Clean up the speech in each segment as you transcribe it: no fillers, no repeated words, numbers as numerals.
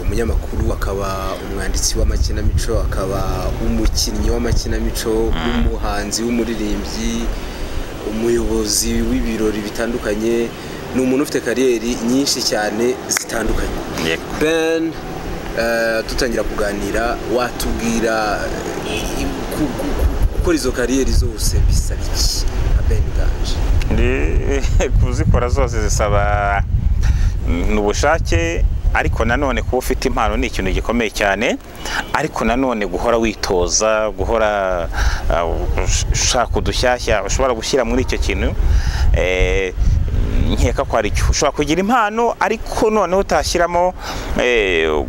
umunyamakuru, akaba umwanditsi w'amakinamico, akaba umukinnyi w'amakinamico, umuhanzi w'umuririmbyi, umuyobozi w'ibirori bitandukanye. Ni umuntu ufite kariyeri nyinshi cyane zitandukanye. Ben, tutangira kuganira, watubwira gukora izo kariyeri zose bisaba iki? Ben Nganji kuzikora zose zisaba n'ubushake, ariko nanone kuba ufite impano ni ikintu gikomeye cyane, ariko nanone guhora witoza, guhora ushaka udushyashya ushobora gushyira muri icyo kintu. Nkeka ko ari cyo ushobora kugira impano, ariko noneho utashyiramo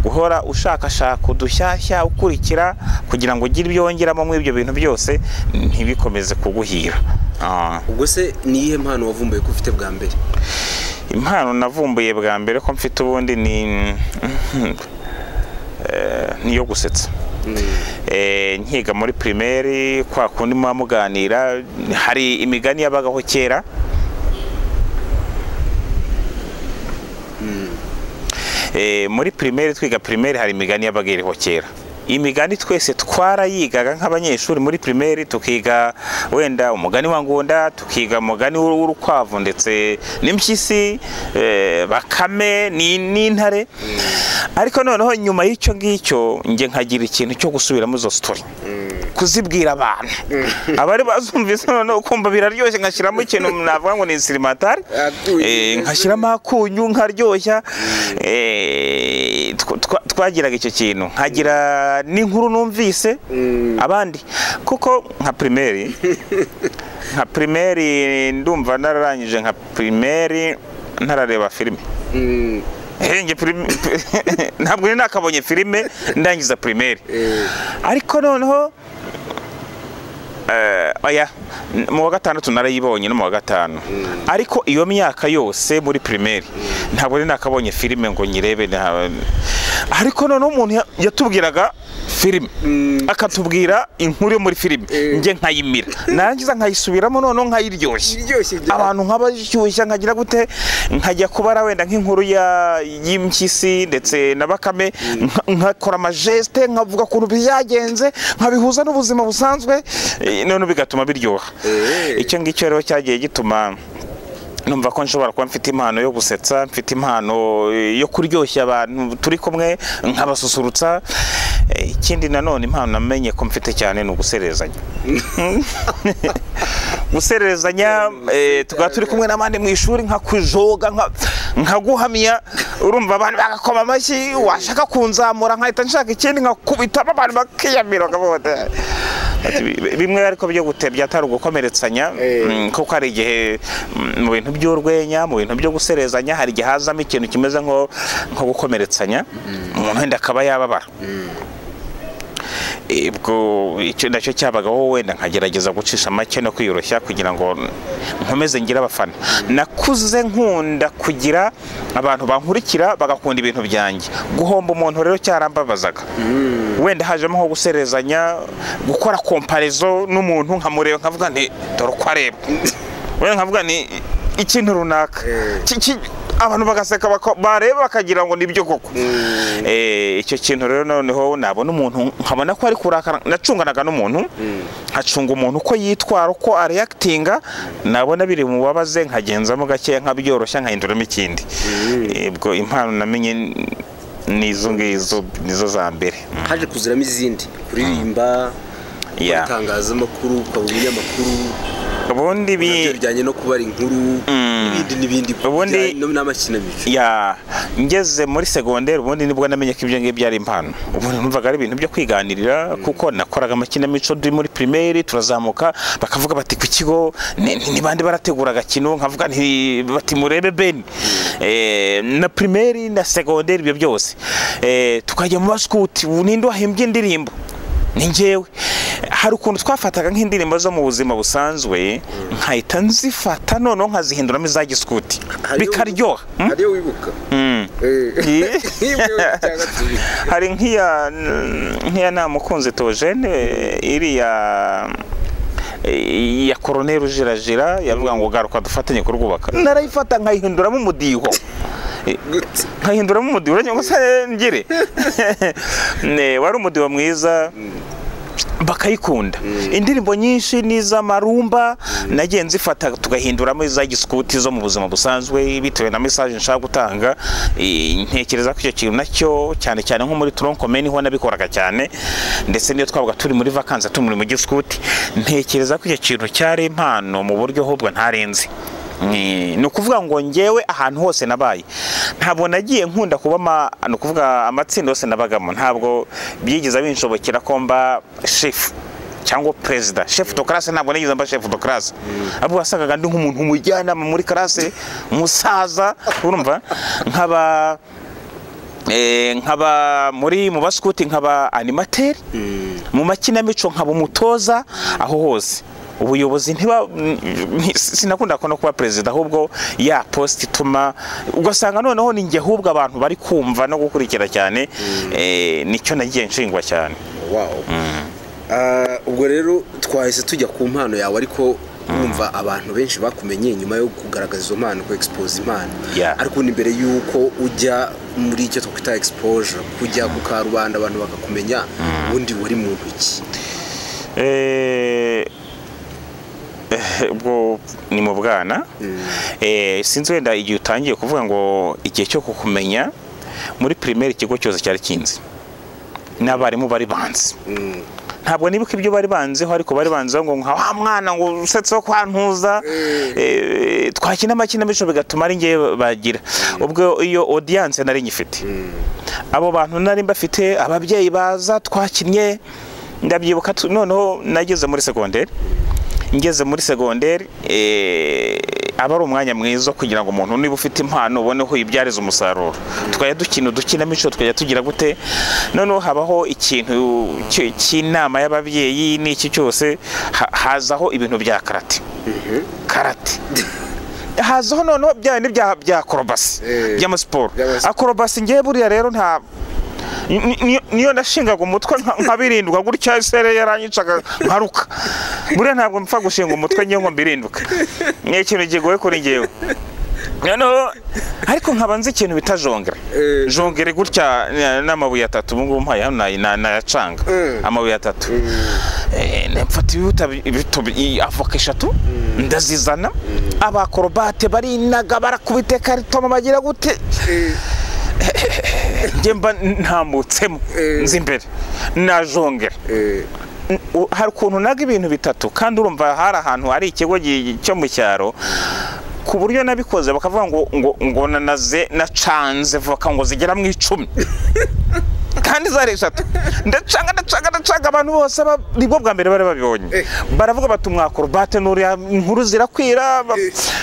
guhora ushakashaka udushyashya ukurikira kugira ngo ugire ibyo wongeramo muri ibyo bintu byose ntibikomeze kuguhira. Ubwo se niyihe mpano wavumbuye ko ufite bwa mbere? Impano navumbuye bwa mbere ko mfite ubundi niyo gusetsa. Nkiga muri primaire, kwa kundi muganira, hari imigani yabagaho kera. Muri primaire, twiga primaire, hari imigani yabagiriho kera. Imigani twese twarayigaga nk'abanyeshuri muri primaire, tukiga wenda umugani wa Ngunda, tukiga umugani w'urukwavu ndetse n'impyisi, bakame n'intare. Ariko noneho nyuma y'icyo ngicyo nge nkagira ikintu cyo gusubiramo izo story, kuzibwira abantu abari bazumvise, noneho ukumva biraryoshye, nkashyiramo ikintu navuga ngo ni insirimatari, nkashyiramo akunyu nkaryoshya. Twagiraga icyo kintu, nkagira n'inkuru numvise abandi, kuko nka primaire ndumva nararangije nka primaire ntarareba filime. Ntabwo ni nakabonye filime ndangiza primaire, ariko noneho mu wa gatandatu narayibonye, no mu wa gatanu. Ariko iyo myaka yose muri primaire ntabwo ni nakabonye filime ngo nyirebe. Ariko noneho umuntu yatubwiraga filime, akatubwira inkuru yo muri filime, nge nkayimira, narangiza nkayisubiramo, noneho nkayiryoshya, abantu nk'abashyushya, nkagira gute, nkajya kubara wenda nk'inkuru y'impyisi ndetse na bakame, nkakora amajeste, nkavuga ukuntu byagenze, nkabihuza n'ubuzima busanzwe, none bigatuma biryoha. Icyo ngicyo rero cyagiye gituma numva ko nshobora kuba mfite impano yo gusetsa, mfite impano yo kuryoshya abantu turi kumwe, nkabasusurutsa. Ikindi nanone impano namenye ko mfite cyane ni uguserezanya. Guserezanya, tukaba turi kumwe n'abandi mu ishuri, nkakujoga, nkaguhamya, urumva abantu bagakoma amashyi, washaka kunzamura nkahita nshaka ikindi nkakubita, abantu bakiyamira, bakavuga bimwe ariko byo gutebya atari ugukomeretsanya, kuko hari igihe mu bintu by'urwenya, mu bintu byo guserezanya, hari igihe hazamo ikintu kimeze nko gukomeretsanya, umuntu wenda akaba yababara. Ubwo icyo nacyo cyabagaho, wenda nkagerageza gucisha make no kwiyoroshya kugira ngo nkomeze ngira abafana. Nakuze nkunda kugira abantu bankurikira bagakunda ibintu byanjye. Guhomba umuntu rero cyarambabazaga, wenda hajemo nko guserezanya, gukora comparaison n'umuntu, nkamureba nkavuga nti dore uko areba, wenda nkavuga ni ikintu runaka, abantu bagaseka, bareba bakagira ngo nibyo koko. Icyo kintu rero noneho nabona umuntu nkabona ko ari kurakara, nacunganaga n'umuntu, nkacunga umuntu uko yitwara, uko areactinga, nabona biri mu babaze, nkagenzamo gake, nkabyoroshya, nkahinduramo ikindi. Ubwo impano namenye nizo ngizo, nizo za mbere. Haje kuziramo izindi, kuririmba, gutangaza amakuru, ukaba umunyamakuru, ubundi bijyanye no kubara inkuru, n'ibindi n'amakinamico. Ngeze muri secondaire, ubundi nibwo namenye ko ibyo ngibyo ari impano. Ubundi numvaga ari ibintu byo kwiganirira, kuko nakoraga amakinamico muri primaire, turazamuka bakavuga bati ku kigo ni bande barategura agakino, nkavuga nti bati murebe Ben. Na primaire na secondaire ibyo byose, tukajya mu baskuti, ninde wahimbye indirimbo, ni njyewe. Hari ukuntu twafataga nk'indirimbo zo mu buzima busanzwe, nkahita nzifata noneho nkazihinduramo za giskuti, bikaryoha. Hariyo wibuka? Hari nk'iya namukunze Tojene, iriya ya Colonel Jirajira, yavuga ngo garuka dufatanye kurwubaka, narayifata nkayihinduramo umudiho. nkahinduramo umudiho uranyuma se ngire wari umudiho mwiza bakayikunda. Indirimbo nyinshi n'iz'amarumba nagiye nzifata tugahinduramo iza giskuti zo mu buzima busanzwe bitewe na message nshaka gutanga. Ntekereza ko icyo kintu nacyo cyane cyane nko muri Tronkomeni ho nabikoraga cyane, ndetse niyo twabaga turi muri vacances tumuri mu giskuti. Ntekereza ko icyo kintu cyari impano mu buryo hubwo ntarenze. Ni ukuvuga ngo ngewe ahantu hose nabaye ntabwo nagiye nkunda kuba no kuvuga amatsinda yose nabagamo, ntabwo byigiza binshobokera ko mba chef cyangwa president. Chef de classe ntabwo nagize mba chef de classe, abo wasangaga ndi nk'umuntu umujyana muri classe musaza, urumva nkaba muri mu baskuti nkaba animateur, mu makinamico nkaba umutoza. Aho hose ubuyobozi sinakunda ko no kuba president, ahubwo ya post ituma ugasanga noneho ni nge hubwo abantu bari kumva no gukurikira cyane. Nicyo nagiye nshingwa cyane. Ubwo rero twahise tujya ku mpano yawe, ariko urumva abantu benshi bakumenye nyuma yo kugaragaza izo mpano, ko expose impano. Ariko ni mbere yuko ujya muri icyo twita exposure, kujya ku karubanda abantu bakakumenya, ubundi wari mu ntoki. Ubwo ni mu bwana. Sinzi wenda igihe utangiye kuvuga ngo igihe cyo kukumenya muri primaire ikigo cyose cyari kinzi n'abarimu bari banzi. Ntabwo nibuka ibyo bari banzeho, ariko bari banzeho ngo nka wa mwana ngo usetse wo kwantuza twakina amakinamico bigatuma ari ngiye bagira. Ubwo iyo audience nari nyifite, abo bantu nari mbafite, ababyeyi baza twakinnye. Ndabyibuka noneho nageze muri secondaire. Ngeze muri secondaire aba ari umwanya mwiza kugira ngo umuntu niba ufite impano ubone ko ibyariza umusaruro. Twaya dukina mico, twaya tugira gute. Noneho habaho ikintu cy'inama y'ababyeyi n'iki cyose, hazaho ibintu bya karate. Hazaho noneho bya acrobacy, by'amasiporo. Acrobacy ngiye buriya rero nta niyo nashingaga umutwe nkabirindwa gutya, sere yaranyicaga nkaruka. Buriya ntabwo mpfa gushinga umutwe ngiye ngo mbirinduka, ni ikintu gigoye kuri ngewe. Noneho ariko nkaba nzi ikintu bita jongere gutya n'amabuye atatu. Ubu ngubu mpaye nayacanga amabuye atatu. Mfata avoka 3 ndazizana, abakorobate barinaga barakubite karito magira gute. Njemba ntamutsemo nzi imbere na jongera. Hari ukuntu naga ibintu bitatu, kandi urumva hari ahantu hari ikigo cyo mu cyaro, ku buryo nabikoze bakavuga ngo nacanze voka ngo zigera mu 10 kandi zari 3. ndacanga abantu bose nibwo bwa mbere bari babibonye. Baravuga bati umwakorobate nuri inkuru zirakwira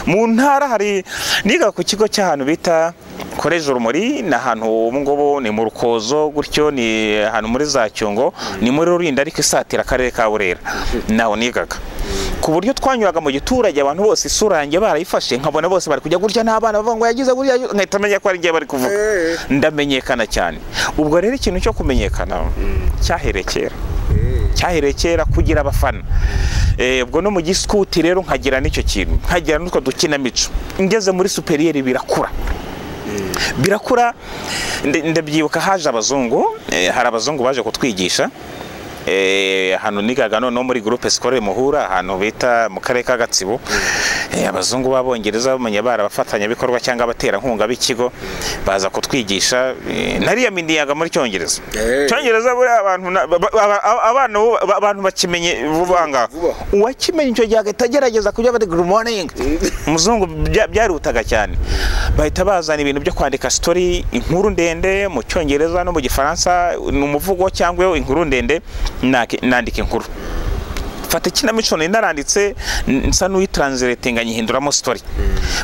mu ntara. Hari niga ku kigo cy'ahantu bita College Urumuri, na ahantu ubu ngubu ni mu Rukozo gutyo, ni ahantu muri za Cyongo, ni muri Rurinda ariko isatira akarere ka Burera. Naho nigaga ku buryo twanyuraga mu giturage, abantu bose isura yanjye barayifashe, nkabona bose bari kujya gutya n'abana bavuga ngo yagize gutya, nkahita menya ko ari ngiye bari kuvuga. Ndamenyekana cyane. Ubwo rero ikintu cyo kumenyekana cyaherekera kugira abafana. Ubwo no mu giskuti rero nkagira n'icyo kintu, nkagira n'utwo dukina mico. Ngeze muri superieur birakura. Ndabyibuka haje abazungu, hari abazungu baje kutwigisha. Hano nigaga no muri groupe scolaire Muhura, hano bita mu karere ka Gatsibo. Abazungu b'Abongereza bamenye barabafatanya bikorwa cyangwa abatera nkunga b'ikigo, baza kutwigisha. Nariyaminiyaga muri Cyongereza. Cyongereza buri abantu bakimenye vubanga. Uwakimenye icyo gihe agitagerageza kujya bati good morning. Umuzungu byarutaga cyane. Bahita bazana ibintu byo kwandika story, inkuru ndende mu Cyongereza no mu Gifaransa, n'umuvugo cyangwa inkuru ndende. Nandika inkuru. Fata ikinamico naranditse nsa n'uyitranslatinga nyihinduramo story.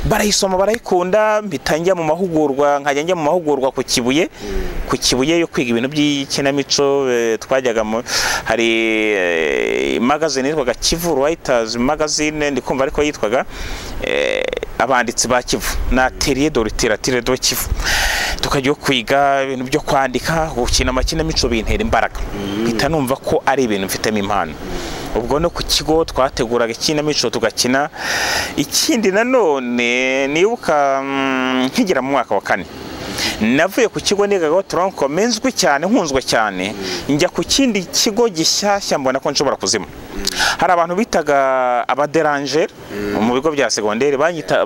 Barayisoma barayikunda, mbitangira mu mahugurwa, nkajya njya mu mahugurwa ku Kibuye yo kwiga ibintu by'ikinamico. Twajyaga hari magazine yitwaga Kivu Writers magazine, ndikumva ariko yitwaga abanditsi ba Kivu na Atelier de littérature de Kivu. Tukajya kwiga ibintu byo kwandika, gukina amakinamico bintera imbaraga. Bita numva ko ari ibintu mfitemo impano. ubwo no ku kigo twateguraga ikinamico tugakina. Ikindi nanone nibuka nkigera mu mwaka wa 4 navuye ku kigo nigaga tronko menzwe cyane nkunzwe cyane njya ku kindi kigo gishyashya mbona ko nshobora kuzima. Hari abantu bitaga abaderanger mu bigo bya secondaire banyita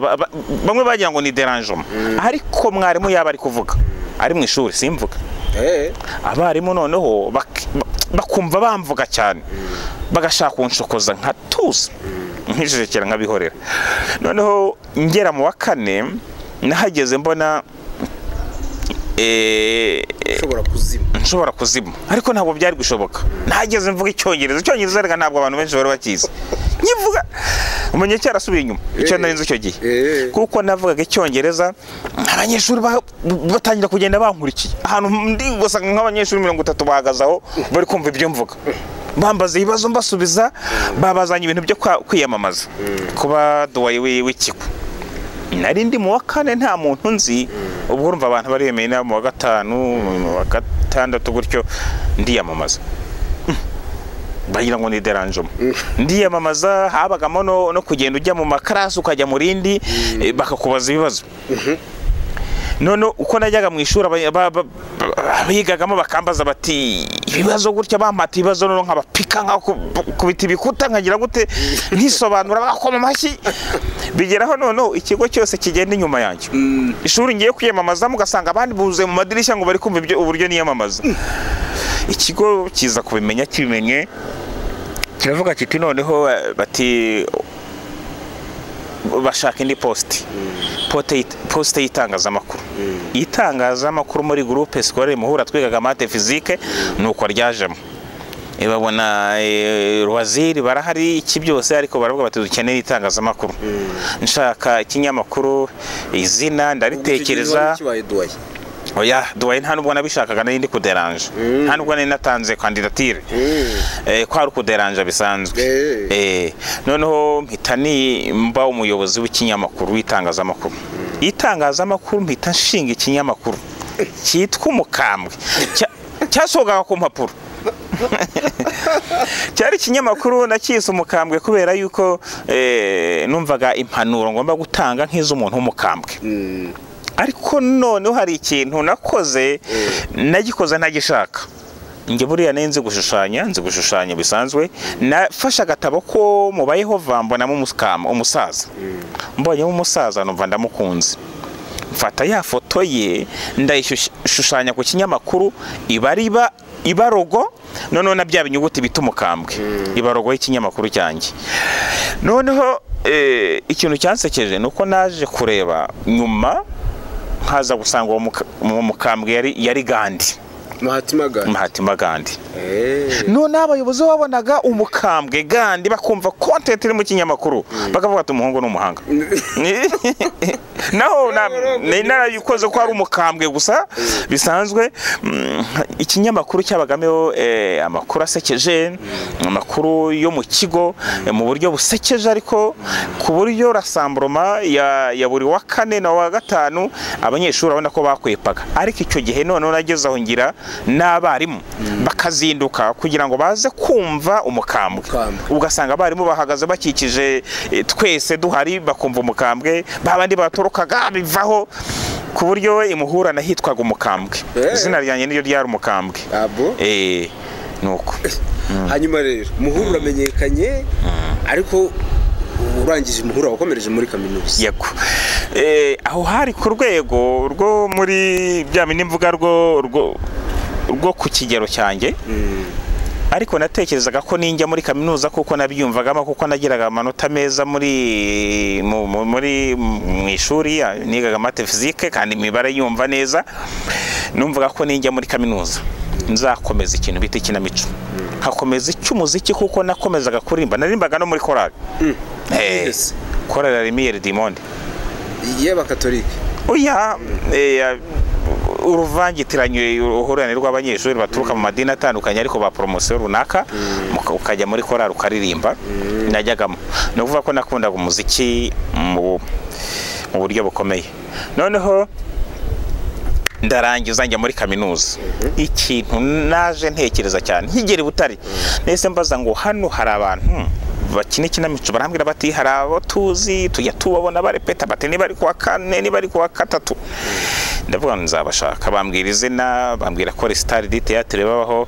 bamwe bagira ngo ni derangement, ariko mwarimu yaba ari kuvuga ari mu ishuri simvuga. Abarimu noneho bakumva bamvuga cyane bagashaka kunshokoza nkatuza nkijekera nkabihorera. Noneho ngera mu wa 4 nahageze mbona nshobora kuzima ariko ntabwo byari gushoboka. Nahageze mvuga icyongereza rega ntabwo abantu benshi bari bakizi nyivuga umenye cyarasubiye inyuma icyo narinze icyo gihe kuko navugaga icyongereza. Abanyeshuri batangira kugenda bankurikiye ahantu ndi gusa nk'abanyeshuri 30 bahagazaho bari kumva ibyo mvuga bambaza ibibazo mbasubiza babazanye ibintu byo kwiyamamaza kuba duwaye w'ikigo. Nari ndi mu wa 4 nta muntu nzi, ubwo urumva abantu bari yemeye na mu wa 5 mu wa 6 gutyo ndiyamamaza. Bagira ngo ni derangement ndiyamamaza habagamo no kugenda ujya mu makarasi ukajya mu rindi bakakubaza ibibazo. None uko najyaga mu ishuri abigagamo bakambaza bati ibibazo gutya bamata ibibazo none nkabapika nkakubita ibikuta nkagira gute nkisobanura bakoma amashyi bigeraho none ikigo cyose kigenda inyuma yanjye. Ishuri ngiye kwiyamamaza mugasanga abandi buze mu madirishya ngo bari kumva ibyo uburyo niyamamaza. Ikigo kiza kubimenya kibimenye kiravuga kiti noneho bati bashaka indi poste y'itangazamakuru. Itangazamakuru muri groupe scolaire muhura twigaga mate physique nuko ryajemo. Babona Rwaziri barahari iki byose ariko baravuga bati dukeneye itangazamakuru. Nshaka ikinyamakuru izina ndaritekereza. Oya duwaye nta nubwo nabishakaga n'indi kuderanje nta nubwo nari natanze candidature kwari kuderanje bisanzwe. Noneho mpitani mba umuyobozi w'ikinyamakuru w'itangazamakuru. Itangazamakuru mpita nshinga ikinyamakuru cyitwa Umukambwe cyasohokaga ku mpapuro. Cyari ikinyamakuru nakise Umukambwe kubera yuko numvaga impanuro ngomba gutanga nk'iz'umuntu w'umukambwe. Ariko noneho hari ikintu nakoze nagikoze ntagishaka. Nge buriya nenze gushushanya bisanzwe. Nafasha agatabo ko mu Bayehova mbonamo umusaza. Mbonyemo umusaza numva ndamukunze. Mfata ya foto ye ndayishushanya ku kinyamakuru ibarogo noneho nabya binyuguti bita Umukambwe. Ibarogo y'ikinyamakuru cyanjye. Noneho ikintu cyansekeje nuko naje kureba nyuma haza gusanga uwo Mukambwe yari Gandhi. Mahatma Gandhi. None abayobozi babonaga Umukambwe Gandhi bakumva content iri mu kinyamakuru bakavuga ati umuhungu n'umuhanga. Naho narayikoze ko ari Umukambwe gusa bisanzwe. Ikinyamakuru cyabagameho amakuru asekeje, amakuru yo mu kigo mu buryo busekeje ariko ku buryo rasambroma ya buri wa 4 na wa 5 abanyeshuri abona ko bakwepaga. Ariko icyo gihe none nageze aho ngira n'abarimu bakazinduka kugira ngo baze kumva Umukambwe. Ugasanga abarimu bahagaze bakikije twese duhari bakumva Umukambwe babandi batorokaga bivaho ku buryo imuhura nahitwaga Umukambwe. Izina ryanjye niyo ryari Umukambwe. Nuko hanyuma rero muhura uramenyekanye ariko urangije muhura wakomereje muri kaminuza. Yego aho hari ku rwego rwo muri bya minimvuga rwo ku kigero cyanjye. Ariko natekerezaga ko ninjya muri kaminuza kuko nabyumvagamo kuko nagiraga amanota meza muri mu ishuri nigaga mate physique kandi imibare yumva neza. Numvaga ko ninjya muri kaminuza nzakomeza ikintu bita ikinamico hakomeza icy'umuziki kuko nakomezaga kurimba narimbaga no muri korali. Korali Lumière du Monde y'abakatolike. Oya uruvangitiranye uruhurane rw'abanyeshuri baturuka mu madini atandukanye ariko ba promotion runaka ukajya muri korali ukaririmba najyagamo. No kuvuga ko nakundaga umuziki mu buryo bukomeye. Noneho ndarangiza njya muri kaminuza. Ikintu naje ntekereza cyane nkigera Butare nese mbaza ngo hano hari abantu bakina ikinamico barambwira bati hari abo tuzi tujya tubabona barepeta bati niba ari kuwa kane niba ari kuwa gatatu. Ndavuga nzabashaka bambwira izina bambwira ko Star di Theatre babaho.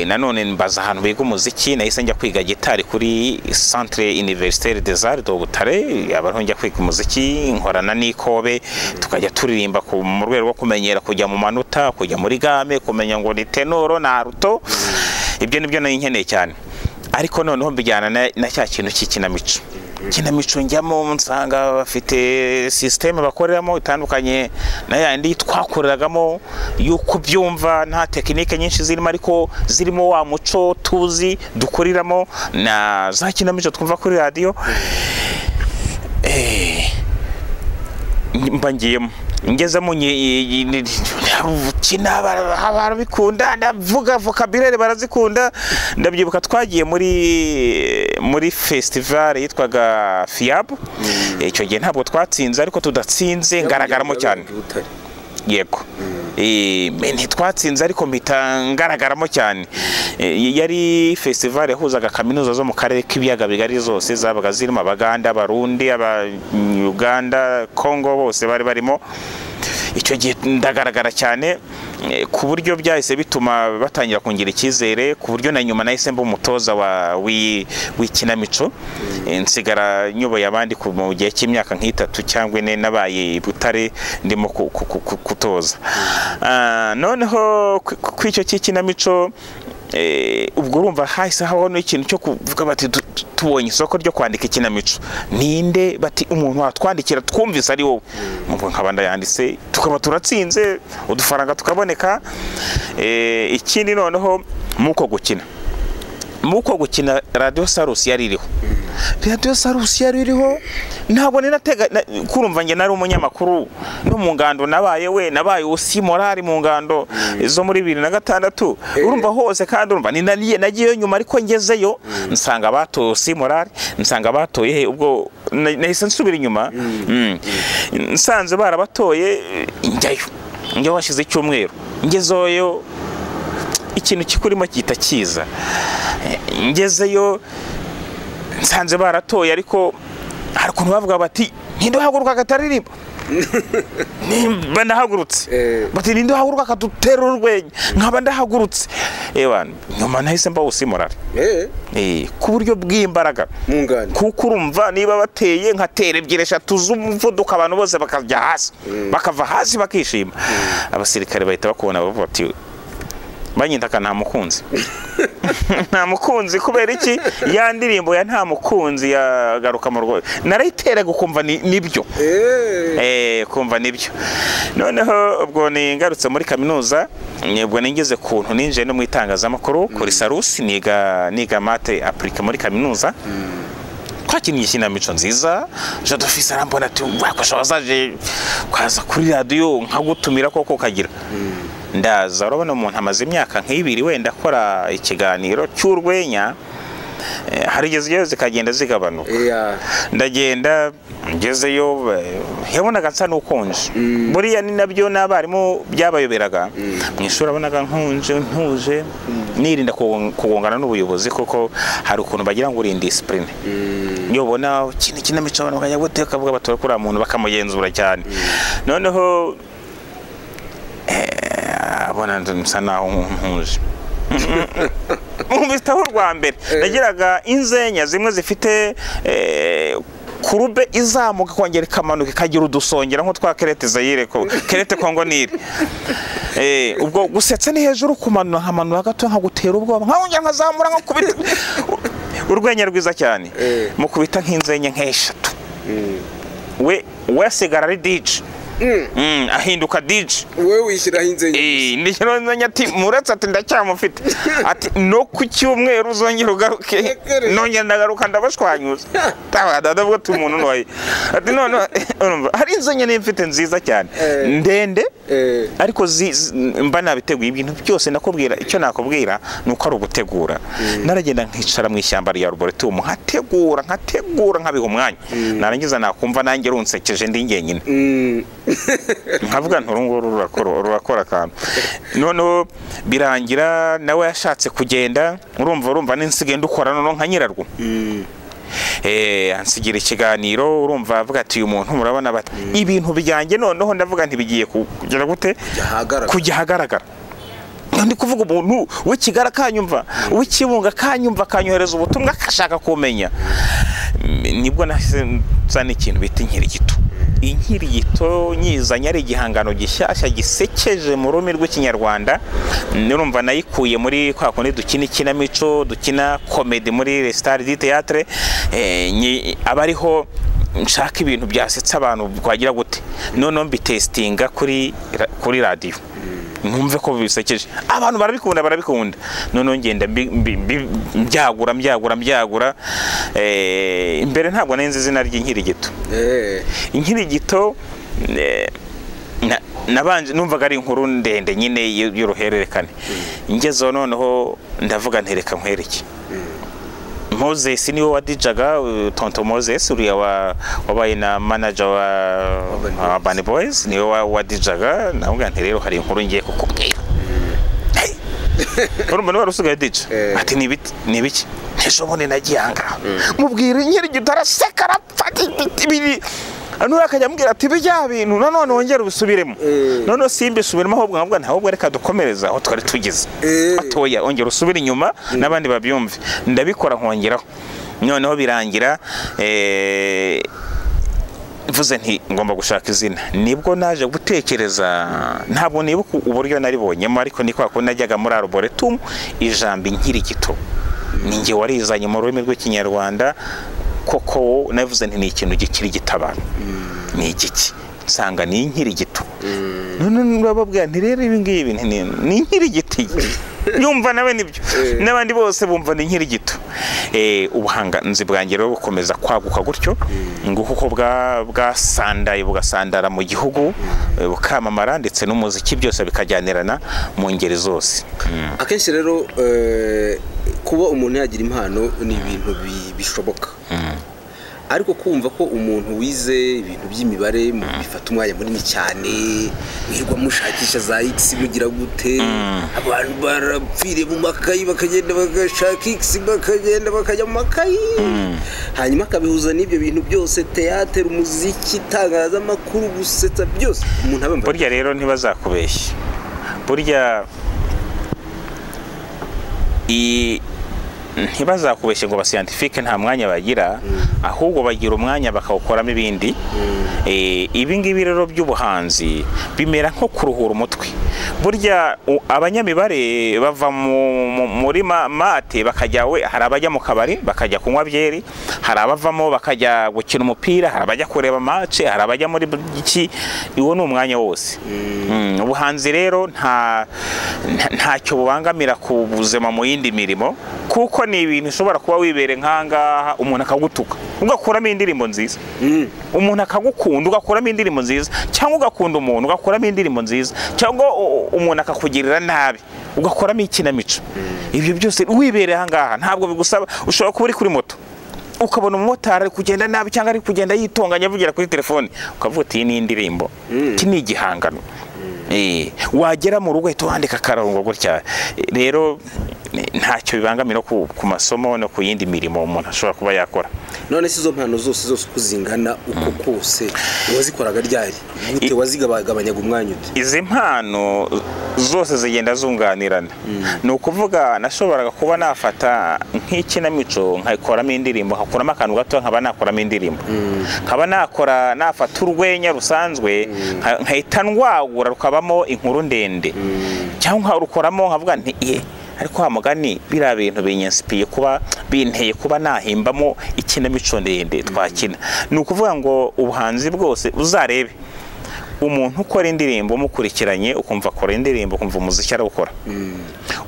Nanone mbaza ahantu biga umuziki nahise njya kwiga gitari kuri Centre Universitaire des Arts de Butare. Abantu njya kwiga umuziki nkorana n'Ikobe tukajya turirimba mu rwego rwo kumenyera kujya mu manota kujya muri game kumenya ngo ni tenoro na alto. Ibyo nibyo nari nkeneye cyane. Ariko noneho mbijyana na cya kintu cy'ikinamico. Kinamico njyamo nsanga bafite system bakoreramo itandukanye na yandi twakoreragamo yuko byumva nta tekinike nyinshi zirimo ariko zirimo wa muco tuzi dukoriramo na za kinamico twumva kuri radio. Mbangiyemo ngeze mu kina barabikunda ndavuga vocabulaire barazikunda. Ndabyibuka twagiye muri festival yitwaga Fiab. Icyo gihe ntabwo twatsinze ariko tudatsinze ngaragaramo cyane. Yego. Ntitwatsinze ariko mpita ngaragaramo cyane. Yari festival yahuzaga kaminuza zo mu karere k'ibiyaga bigari zose zabaga zirimo Abaganda, Abarundi, Uganda, Congo bose bari barimo. Icyo gihe ndagaragara cyane ku buryo byahise bituma batangira kungira icyizere ku buryo na nyuma nahise mba umutoza w'ikinamico. Nsigara nyoboye abandi mu gihe cy'imyaka nk'itatu cyangwa ine nabaye Butare ndimo kutoza. Noneho kw'icyo cy'ikinamico ubwo urumva hahise habaho n'ikintu cyo kuvuga bati tubonye isoko ryo kwandika ikinamico ninde bati umuntu watwandikira twumvise ari wowe. Nkaba ndayanditse tukaba turatsinze udufaranga tukaboneka. Ikindi noneho muko gukina Radio Salus yari iriho. Radio Salus yari iriho ntabwo ninatega kurumva nge nari umunyamakuru no mu ngando nabaye usi morali mu ngando zo muri 2006. Urumva hose kandi urumva nagiye nyuma ariko ngezeyo nsanga batoye usi morali nsanga batoye ubwo nahise nsubira inyuma. Nsanze barabatoye njyayo washize icyumweru ngezoyo ikintu kikurimo kita kiza. Ngezeyo nsanze baratoye ariko hari ukuntu bavuga bati ninde uhaguruka kataririmba. Nimba ndahagurutse bati ninde uhaguruka kadutera urwenya nkaba ndahagurutse. Nyuma nahise mba usimorara ku buryo bw'imbaraga kuko urumva niba bateye nkatera 2-3 z'umuvuduko abantu bose bakajya hasi bakava hasi bakishima. Abasirikare bahita bakubona bavuga ati banyitaka nta mukunzi. Nta mukunzi kubera iki ya ndirimbo ya nta mukunzi yagaruka mu rwo narayitera gukumva nibyo. Kumva nibyo. Noneho ubwo ningarutse muri kaminuza ubwo ningeze kuntu ninje no mu itangazamakuru kuri Salus niga mate applique muri kaminuza. Twakiniye ikinamico nziza je dufise arambona ati wakoshozaje kwaza kuri radio nkagutumira koko kagira. Ndaza urabona umuntu amaze imyaka nk'ibiri wenda akora ikiganiro cy'urwenya harigeze zikagenda zigabanuka. Ndagenda ngezeyo yabonaga nsa n'ukonje. Buriya ni nabyo n'abarimu byabayoberaga mu ishuri abonaga ntuje nirinda kugongana n'ubuyobozi kuko hari ukuntu bagira ngo uri discipline. Yobona kinamico abantu bakajya guteka bavuga batora kuri umuntu bakamugenzura cyane. Noneho abona nsa naho ntuje. Umvitaho rwa mbere nagiraga inzenya zimwe zifite kurube izamuka kongera kamanuka ikagira udusongera nko twa kerete Zaire ko kerete Kongo niri. Ubwo gusetsa ni hejuru kumanura nkamanura gato nkagutera ubwoba nkawunja nkazamura nko kubita urwenya rwiza cyane mu kubita nk'inzenya nk'eshatu. We wasigara ari DJ. Ahinduka DJ wewe wishyiraho inzenya. Ndikirozanya ati muratse ati ndacyamufite ati no ku cyumweru uzongera ugaruke nongera ndagaruka ndabashwanyuza. Ndavuga ati umuntu noye ati none hari inzenya n'imfite nziza cyane ndende ariko mba nabiteguye ibintu byose nakubwira. Icyo nakubwira nuko ari ugutegura. Naragenda nkicara mu ishyamba rya Arboretum nkategura nkabiha umwanya narangiza nakumva nanjye runsekeje ndi ngenyine. nkavuga nturunguru rurakora akantu none birangira nawe yashatse kugenda urumva n'insigaye ndukora none nka nyirarwo ansigira ikiganiro urumva avuga ati uyu muntu murabona bati ibintu bijyanye noneho ndavuga ntibigiye kugera gute kujya hagaragara ndi kuvuga umuntu w'ikigara kanyumva w'ikibunga kanyumva kanyohereza ubutumwa akashaka kumenya nibwo nahise ikintu bita Inkirigito nyizanye ari igihangano gishyashya gisekeje mu rurimi rw'ikinyarwanda nurumva nayikuye muri kwa kundi dukina ikinamico dukina comedy muri restaurant du théâtre abariho nshaka ibintu byasetsa abantu kwagira gute none mbitestinga kuri radio numve ko bisekeje abantu barabikunda none ngenda byagura imbere ntabwo nenze izina ry'Inkirigito Inkirigito nabanje numvaga ari inkuru ndende nyine y'uruhererekane ingezo noneho ndavuga ntereka nkwereke Moses niwe wadijaga tonto Moses uriya wabaye na manager wa Bani Boys niwe wadijaga navuga nti rero hari inkuru ngiye kukubwira urumva niwe rusigaye dija ati nibiki ntishobone nagihanga mubwira Inkirigito araseka arapfa ibiri anura akajya ambwira ati bijya bintu none wongera ubisubiremo none simbisubiremo ahubwo ntabwo reka dukomereza aho twari tugize atoya ongera usubira inyuma nabandi babyumve ndabikora nkongeraho noneho birangira mvuze nti ngomba gushaka izina nibwo naje gutekereza ntabwo nibuka uburyo naribonyemo ariko ni kwa ko najyaga muri arboretum ijambo Inkirigito ninjye warizanye mu rurimi rw'ikinyarwanda koko navuze nti ni ikintu gikiri gitabana ni igiki nsanga ni Inkirigito none bababwira nti rero ibi ngibi ni Inkirigito yumva nawe nibyo n'abandi bose bumva ni Inkirigito ubuhanganzi bwanjye rero bukomeza kwaguka gutyo nguko bwasandaye bugasandara mu gihugu bukamamara ndetse n'umuziki byose bikajyanirana mu ngeri zose akenshi rero kuba umuntu yagira impano ni ibintu bishoboka ariko kumva ko umuntu wize ibintu by'imibare bifata umwanya munini cyane wirwa mushakisha za x mugira gute abantu barapfire mu makayi bakagenda bagashaka x bakagenda bakajya mu makayi hanyuma akabihuza n'ibyo bintu byose théâtre umuziki itangazamakuru gusetsa byose umuntu abamva burya rero ntibazakubeshya burya ntibazakubeshye ngo abascientifique nta mwanya bagira ahubwo bagira umwanya bakawukoramo ibindi ibi ngibi rero by'ubuhanzi bimera nko kuruhura umutwe burya abanyamibare bava muri mate bakajya hari abajya mu kabari bakajya kunywa byeri hari abavamo bakajya gukina umupira hari abajya kureba match hari abajya muri iki iwo ni umwanya wose ubuhanzi rero ntacyo bubangamira ku buzima mu yindi mirimo kuko ni ibintu ushobora kuba wibere nkangaha umuntu akagutuka ugakuramo indirimbo nziza umuntu akagukunda ugakuramo indirimbo nziza cyangwa ugakunda umuntu ugakuramo indirimbo nziza cyangwa umuntu akakugirira nabi ugakuramo ikinamico ibyo byose wibere ahangaha ntabwo bigusaba ushobora kuba uri kuri moto ukabona umumotari kugenda nabi cyangwa ari kugenda yitonganya avugira kuri telefone ukavuga uti iyi ni indirimbo iki ni igihangano wagera mu rugo uhita wandika akarongo gutya rero ntacyo bibangamira ku masomo no ku yindi mirimo umuntu ashobora kuba yakora none si izo mpano zose kuzingana uko kose wazikoraga ryari gute wazigabagabanyaga umwanya ute izi mpano zose zigenda zunganirana ni ukuvuga nashoboraga kuba nafata nk'ikinamico nkayikoramo indirimbo nkakuramo akantu gato nkaba nakoramo indirimbo nkaba nafata urwenya rusanzwe nkahita ndwagura rukabamo inkuru ndende cyangwa rukoramo nkavuga nti ariko hamugani bira bintu binyansipiye kuba binteye kuba nahimbamo ikinamico ndende twakina ni ukuvuga ngo ubuhanzi bwose uzarebe umuntu ukora indirimbo mukurikiranye ukumva akora indirimbo ukumva umuziki arawukora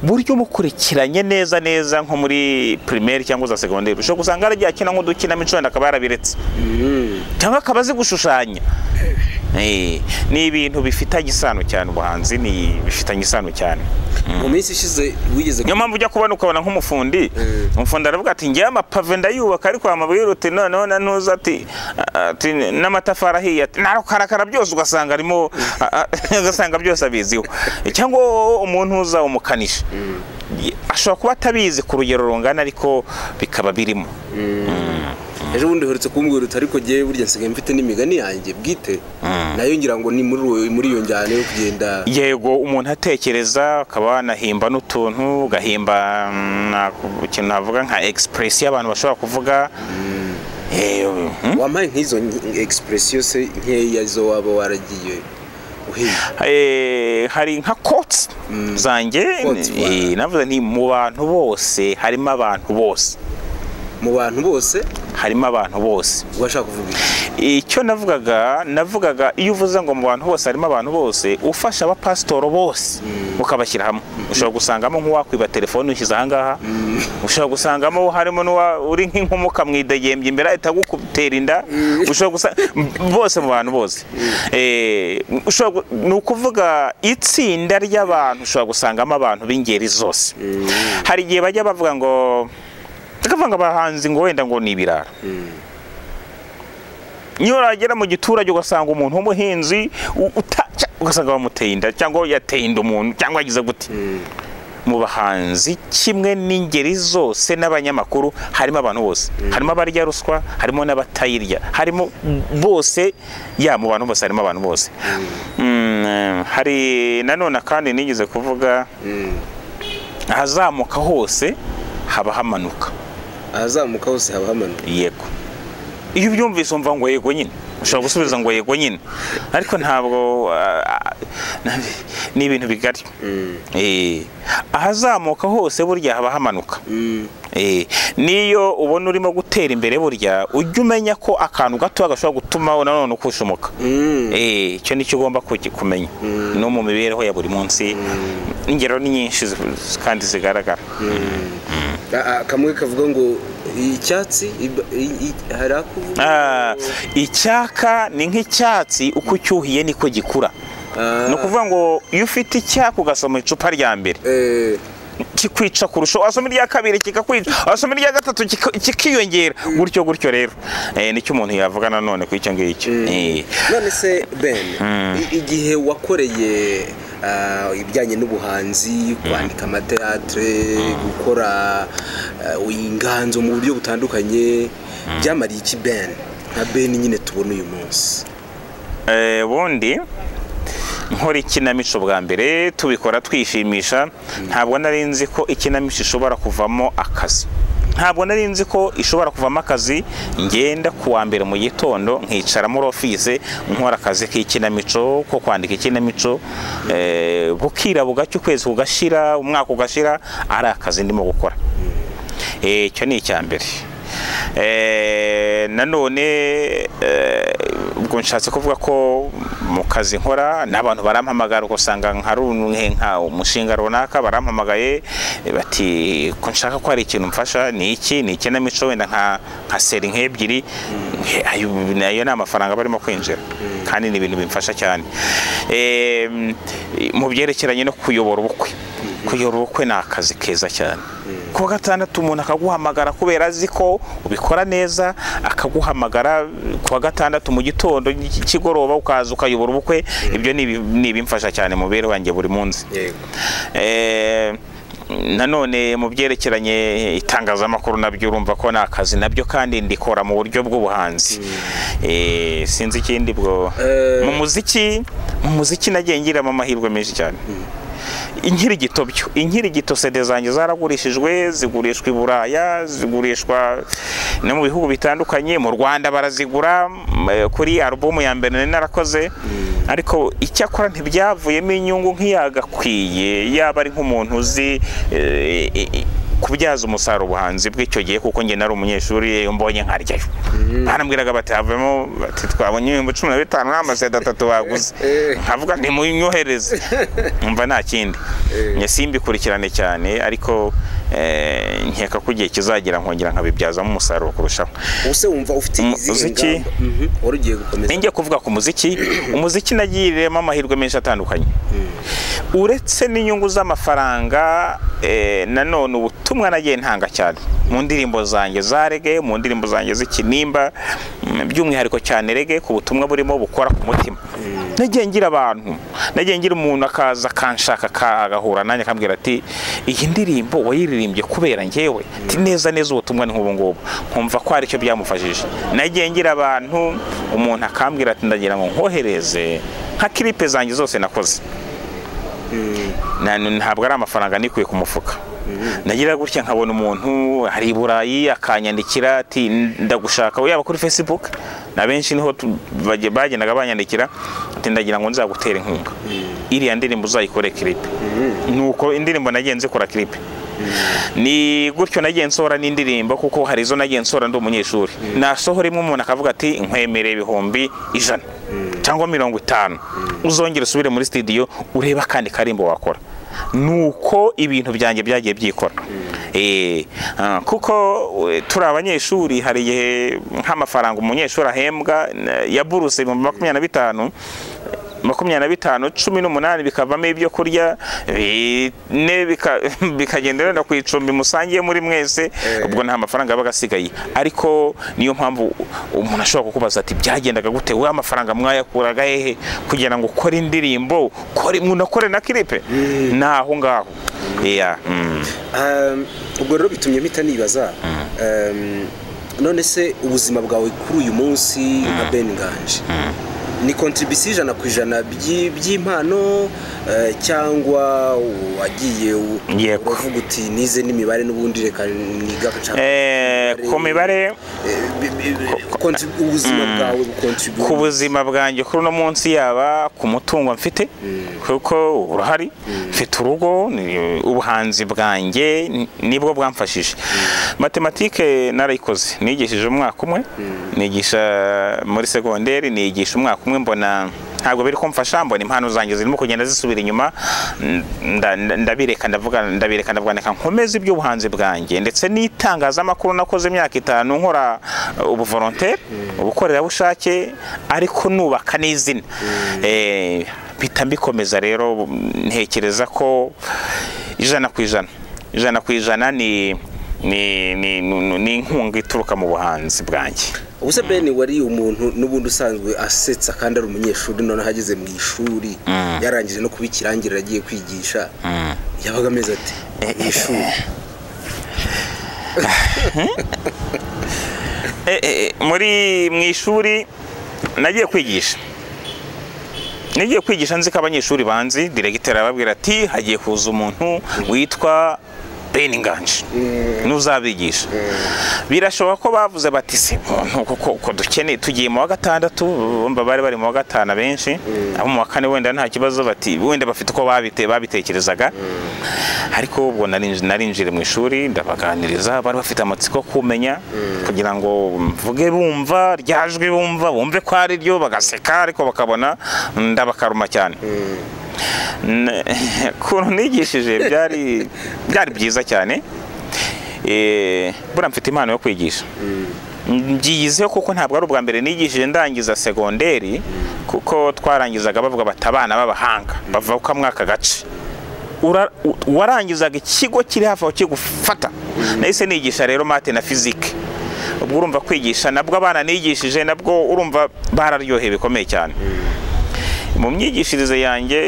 buryo mukurikiranye neza nko muri primaire cyangwa za secondaire ushobora gusanga aragiye akina nk'udukina mico ndakaba yarabiretse cyangwa akabazi gushushanya ni ibintu bifitanye isano cyane, ubuhanzi ni bifitanye isano cyane. Mu minsi ishize wigeze niyo mpamvu ujya kubona ukabona nk'umufundi aravuga ati ngiye amapave ndayubaka ariko amabwira uti noneho nanuza ati n'amatafari ahiye ati narukarakara byose ugasanga arimo ugasanga byose abiziho, cyangwa umuntu uza umukanisha ashobora kuba atabizi ku rugero rungana ariko bikaba birimo. Ejo bundi uherutse kumbwira uti ariko giye burya nsigaye mfite n'imigani yanjye bwite, nayo ngira ngo ni muri iyo njyana yo kugenda. Yego, umuntu atekereza akaba wanahimba n'utuntu, ugahimba ikintu navuga nka expression y'abantu bashobora kuvuga. Wampaye nk'izo expression se nkeya zo waba waragiye uhimba? Hari nka quotes zanjye navuze nti mu bantu bose harimo abantu bose. Mu bantu bose harimo abantu bose. Washaka kuvuga icyo navugaga iyo uvuze ngo mu bantu bose harimo abantu bose, ufasha abapasitoro bose ukabashyira hamwe. Ushobora gusangamo nk'uwakwiba telefone ushyize ahangaha, ushobora gusangamo harimo uri nk'inkumuka mwidegembye imbere ahita agukutera inda, ushobora bose mu bantu bose. Ni ukuvuga itsinda ry'abantu ushobora gusangamo abantu b'ingeri zose. Hari igihe bajya bavuga ngo akavanga abahanzi ngo wenda ngo ni ibirara. Niyo uragera mu giturage ugasanga umuntu w'umuhinzi ugasanga bamuteye inda cyangwa yateye inda umuntu cyangwa yagize gute. Mu bahanzi kimwe n'ingeri zose n'abanyamakuru harimo abantu bose, harimo abarya ruswa, harimo n'abatayirya, harimo bose. Mu bantu bose harimo abantu bose. Hari nanone kandi nigeze kuvuga ahazamuka hose haba hamanuka. Ahazamuka hose haba hamanuka. Yego, iyo ubyumvise umva ngo yego nyine, ushobora gusubiza ngo yego nyine, ariko ntabwo ni ibintu bigari. Ahazamuka hose burya haba hamanuka. Niyo ubona urimo gutera imbere burya ujya umenya ko akantu gato gashobora gutuma nanone ukushumuka. Icyo nicyo ugomba kumenya no mu mibereho ya buri munsi. Ingero ni nyinshi kandi zigaragara. Kamwe kavuga ngo icyatsi harakuvuga icyaka ni nk'icyatsi uko cyuhiye niko gikura. No kuvuga ngo iyo ufite icyaka ugasoma icupa rya mbere kikwica kurusha, wasoma irya kabiri kikakwica, wasoma irya gatatu kikiyongera gutyo rero. Nicyo umuntu yavuga nanone ku icyo ngicyo. None se Ben, igihe wakoreye ibijyanye n'ubuhanzi, kwandika amateatre, gukora inganzo mu buryo butandukanye, byamariye iki Ben nka Ben nyine tubona uyu munsi? Bundi nkora ikinamico bwa mbere tubikora twishimisha, ntabwo nari nzi ko ikinamico ishobora kuvamo akazi. Ntabwo nari nzi ko ishobora kuvamo akazi. Ngenda kuwa mbere mu gitondo nkicara muri office nkora akazi k'ikinamico ko kwandika ikinamico, bukira bugacyo ukwezi kugashira, umwaka ugashira, ari akazi ndimo gukora. Icyo ni icya mbere. Nanone ubwo nshatse kuvuga ko mu kazi nkora n'abantu barampamagara, ugasanga nka umushinga runaka barampamagaye bati ko nshaka ko hari ikintu mfasha. Ni ikinamico wenda nka seri nk'ebyiri, nayo ni amafaranga barimo kwinjira kandi ni ibintu bimfasha cyane. Mu byerekeranye no kuyobora ubukwe, kuyobora ubukwe ni akazi keza cyane. Kuwa gatandatu umuntu akaguhamagara kubera azi ko ubikora neza, akaguhamagara kuwa gatandatu mu gitondo kigoroba ukaza ukayobora ubukwe. Ibyo ni ibimfasha cyane mu bereho wanjye buri munsi. Nanone mu byerekeranye itangazamakuru nabyo urumva ko ni akazi nabyo kandi ndikora mu buryo bw'ubuhanzi. Sinzi ikindi bwo mu muziki nagiye ngiramo amahirwe menshi cyane. Inkirigito CD zanjye zaragurishijwe, zigurishwa i Buraya, zigurishwa no mu bihugu bitandukanye. Mu Rwanda barazigura kuri album ya mbere nari narakoze, ariko icyakora ntibyavuyemo inyungu nk'iyagakwiye, yaba ari nk'umuntu uzi kubyaza umusaruro ubuhanzi bw'icyo gihe kuko njye nari umunyeshuri mbonye nkaryayo barambwiraga bati havemo bati twabonye 15 n'amaseda 3 baguze nkavuga nti munyohereze umva nta kindi nyasimbikurikirane cyane ariko nkeka ko igihe kizagira nkongera nkabibyazamo umusaruro kurushaho. Use wumva ufite umuziki warugiye gukomeza ngiye kuvuga ku umuziki nagiriyemo amahirwe menshi atandukanye uretse n'inyungu z'amafaranga nanone ubutumwa nagiye ntanga cyane mu ndirimbo zanjye za reggae mu ndirimbo zanjye z'ikinimba by'umwihariko cyane reggae ku butumwa burimo bukora ku mutima nagiye ngira abantu nagiye ngira umuntu akaza kanshaka agahura nanjye akambwira ati iyi ndirimbo wayiririmbye kubera ngewe ati neza ubutumwa ni nk'ubu ngubu nkumva ko ari cyo byamufashije. Nagiye ngira abantu umuntu akambwira ati ndagira ngo nkohereze nka clip zanjye zose nakoze ntabwo ari amafaranga nikuye ku mufuka nagira gutya nkabona umuntu hari Burayi akanyandikira ati ndagushaka yaba kuri Facebook na benshi niho bagendaga banyandikira ati ndagira ngo nzagutera inkunga iriya ndirimbo uzayikore clip nuko indirimbo nagenze kora clip ni gutyo nagiye nsora n'indirimbo kuko hari izo nagiye nsora ndi umunyeshuri nasohora imwe umuntu akavuga ati nkwemereye 100 cyangwa 50 uzongera usubire muri studio ureba kandi karimbo wakora nuko ibintu byanjye byagiye byikora kuko turi abanyeshuri hari igihe nk'amafaranga umunyeshuri ahembwa ya buruse 25 18 bikavamo ibyo kurya bikagendera ku icumbi musangiye muri mwese ubwo nta mafaranga abagasigaye ariko niyo mpamvu umuntu ashobora kukubaza ati byagendaga gute we amafaranga mwayakuraga hehe kugira ngo ukore indirimbo munakore na clip naho ngaho ubwo rero bitumye mpita nibaza none se ubuzima bwawe kuri uyu munsi nka Ben Nganji ni contribution 100% by'impano cyangwa wagiye uvuga uti nize n'imibare n'ubundi reka niga ku mibare ubuzima bwawe bukontribute ku buzima bwanjye kuri no munsi yaba ku mutungo mfite kuko urahari mfite urugo ubuhanzi bwanjye nibwo bwamfashije. Matematike narayikoze nigishije umwaka umwe nigisha muri secondaire nigisha umwaka umwe mbona ntabwo biri kumfasha mbona impano zanjye zirimo kugenda zisubira inyuma ndabireka ndavuga nkomeza iby'ubuhanzi bwanjye ndetse n'itangazamakuru nakoze imyaka 5 nkora ubu volontaire ubukorera bushake ariko nubaka n'izina bitambikomeza rero ntekereza ko 100% ni inkunga ituruka mu buhanzi bwanjye. Ubuse Ben wari umuntu n'ubundi usanzwe asetsa kandi ari umunyeshuri none hageze mu ishuri yarangije no kubikirangira agiye kwigisha yabaga ameze ati ishuri mu ishuri nagiye kwigisha nzi ko abanyeshuri banzi directeur ababwira ati hagiye kuza umuntu witwa Ben Nganji nuzabigisha birashoboka ko bavuze bati se ko dukeneye tugiye mu wa 6 bomba bari mu wa 5 benshi abo mu wa 4 wenda nta kibazo bati wenda bafite uko babitekerezaga ariko ubwo narinjire mu ishuri ndabaganiriza bari bafite amatsiko kumenya kugira ngo mvuge bumva ryajwe bumve ko ari ryo bagaseka ariko bakabona ndabakaruma cyane kuntu nigishije byari byiza cyane bura mfite impano yo kwigisha ngiyizeho kuko ntabwo ari ubwa mbere nigishije ndangiza secondaire kuko twarangizaga bavuga batabana b'abahanga bava ku mwaka gace warangizaga ikigo kiri hafi aho kigufata nahise nigisha rero mate na physique ubwo urumva kwigisha nabwo abana nigishije nabwo urumva bararyoheye bikomeye cyane mu myigishirize yanjye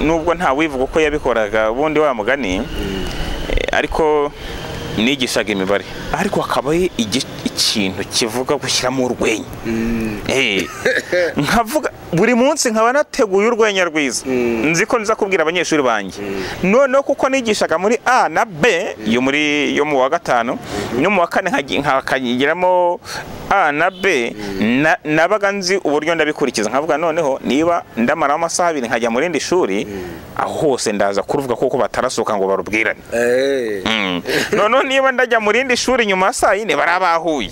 nubwo nta wivuga uko yabikoraga ubundi wa mugani ariko nigishaga imibare ariko hakabaye ikintu kivuga gushyiramo urwenya. Nkavuga buri munsi nkaba nateguye urwenya rwiza, nzi ko nza kubwira abanyeshuri banjye. Noneho kuko nigishaga muri A na B yo mu wa gatanu no mu wa kane nkakagiramo A na B, nabaga nzi uburyo ndabikurikiza. Nkavuga noneho niba ndamara amasaha 2 nkajya mu rindi shuri, aho hose ndaza kuruvuga kuko batarasoka ngo barubwirane. Noneho niba ndajya mu rindi shuri nyuma saa 4 barabahuye,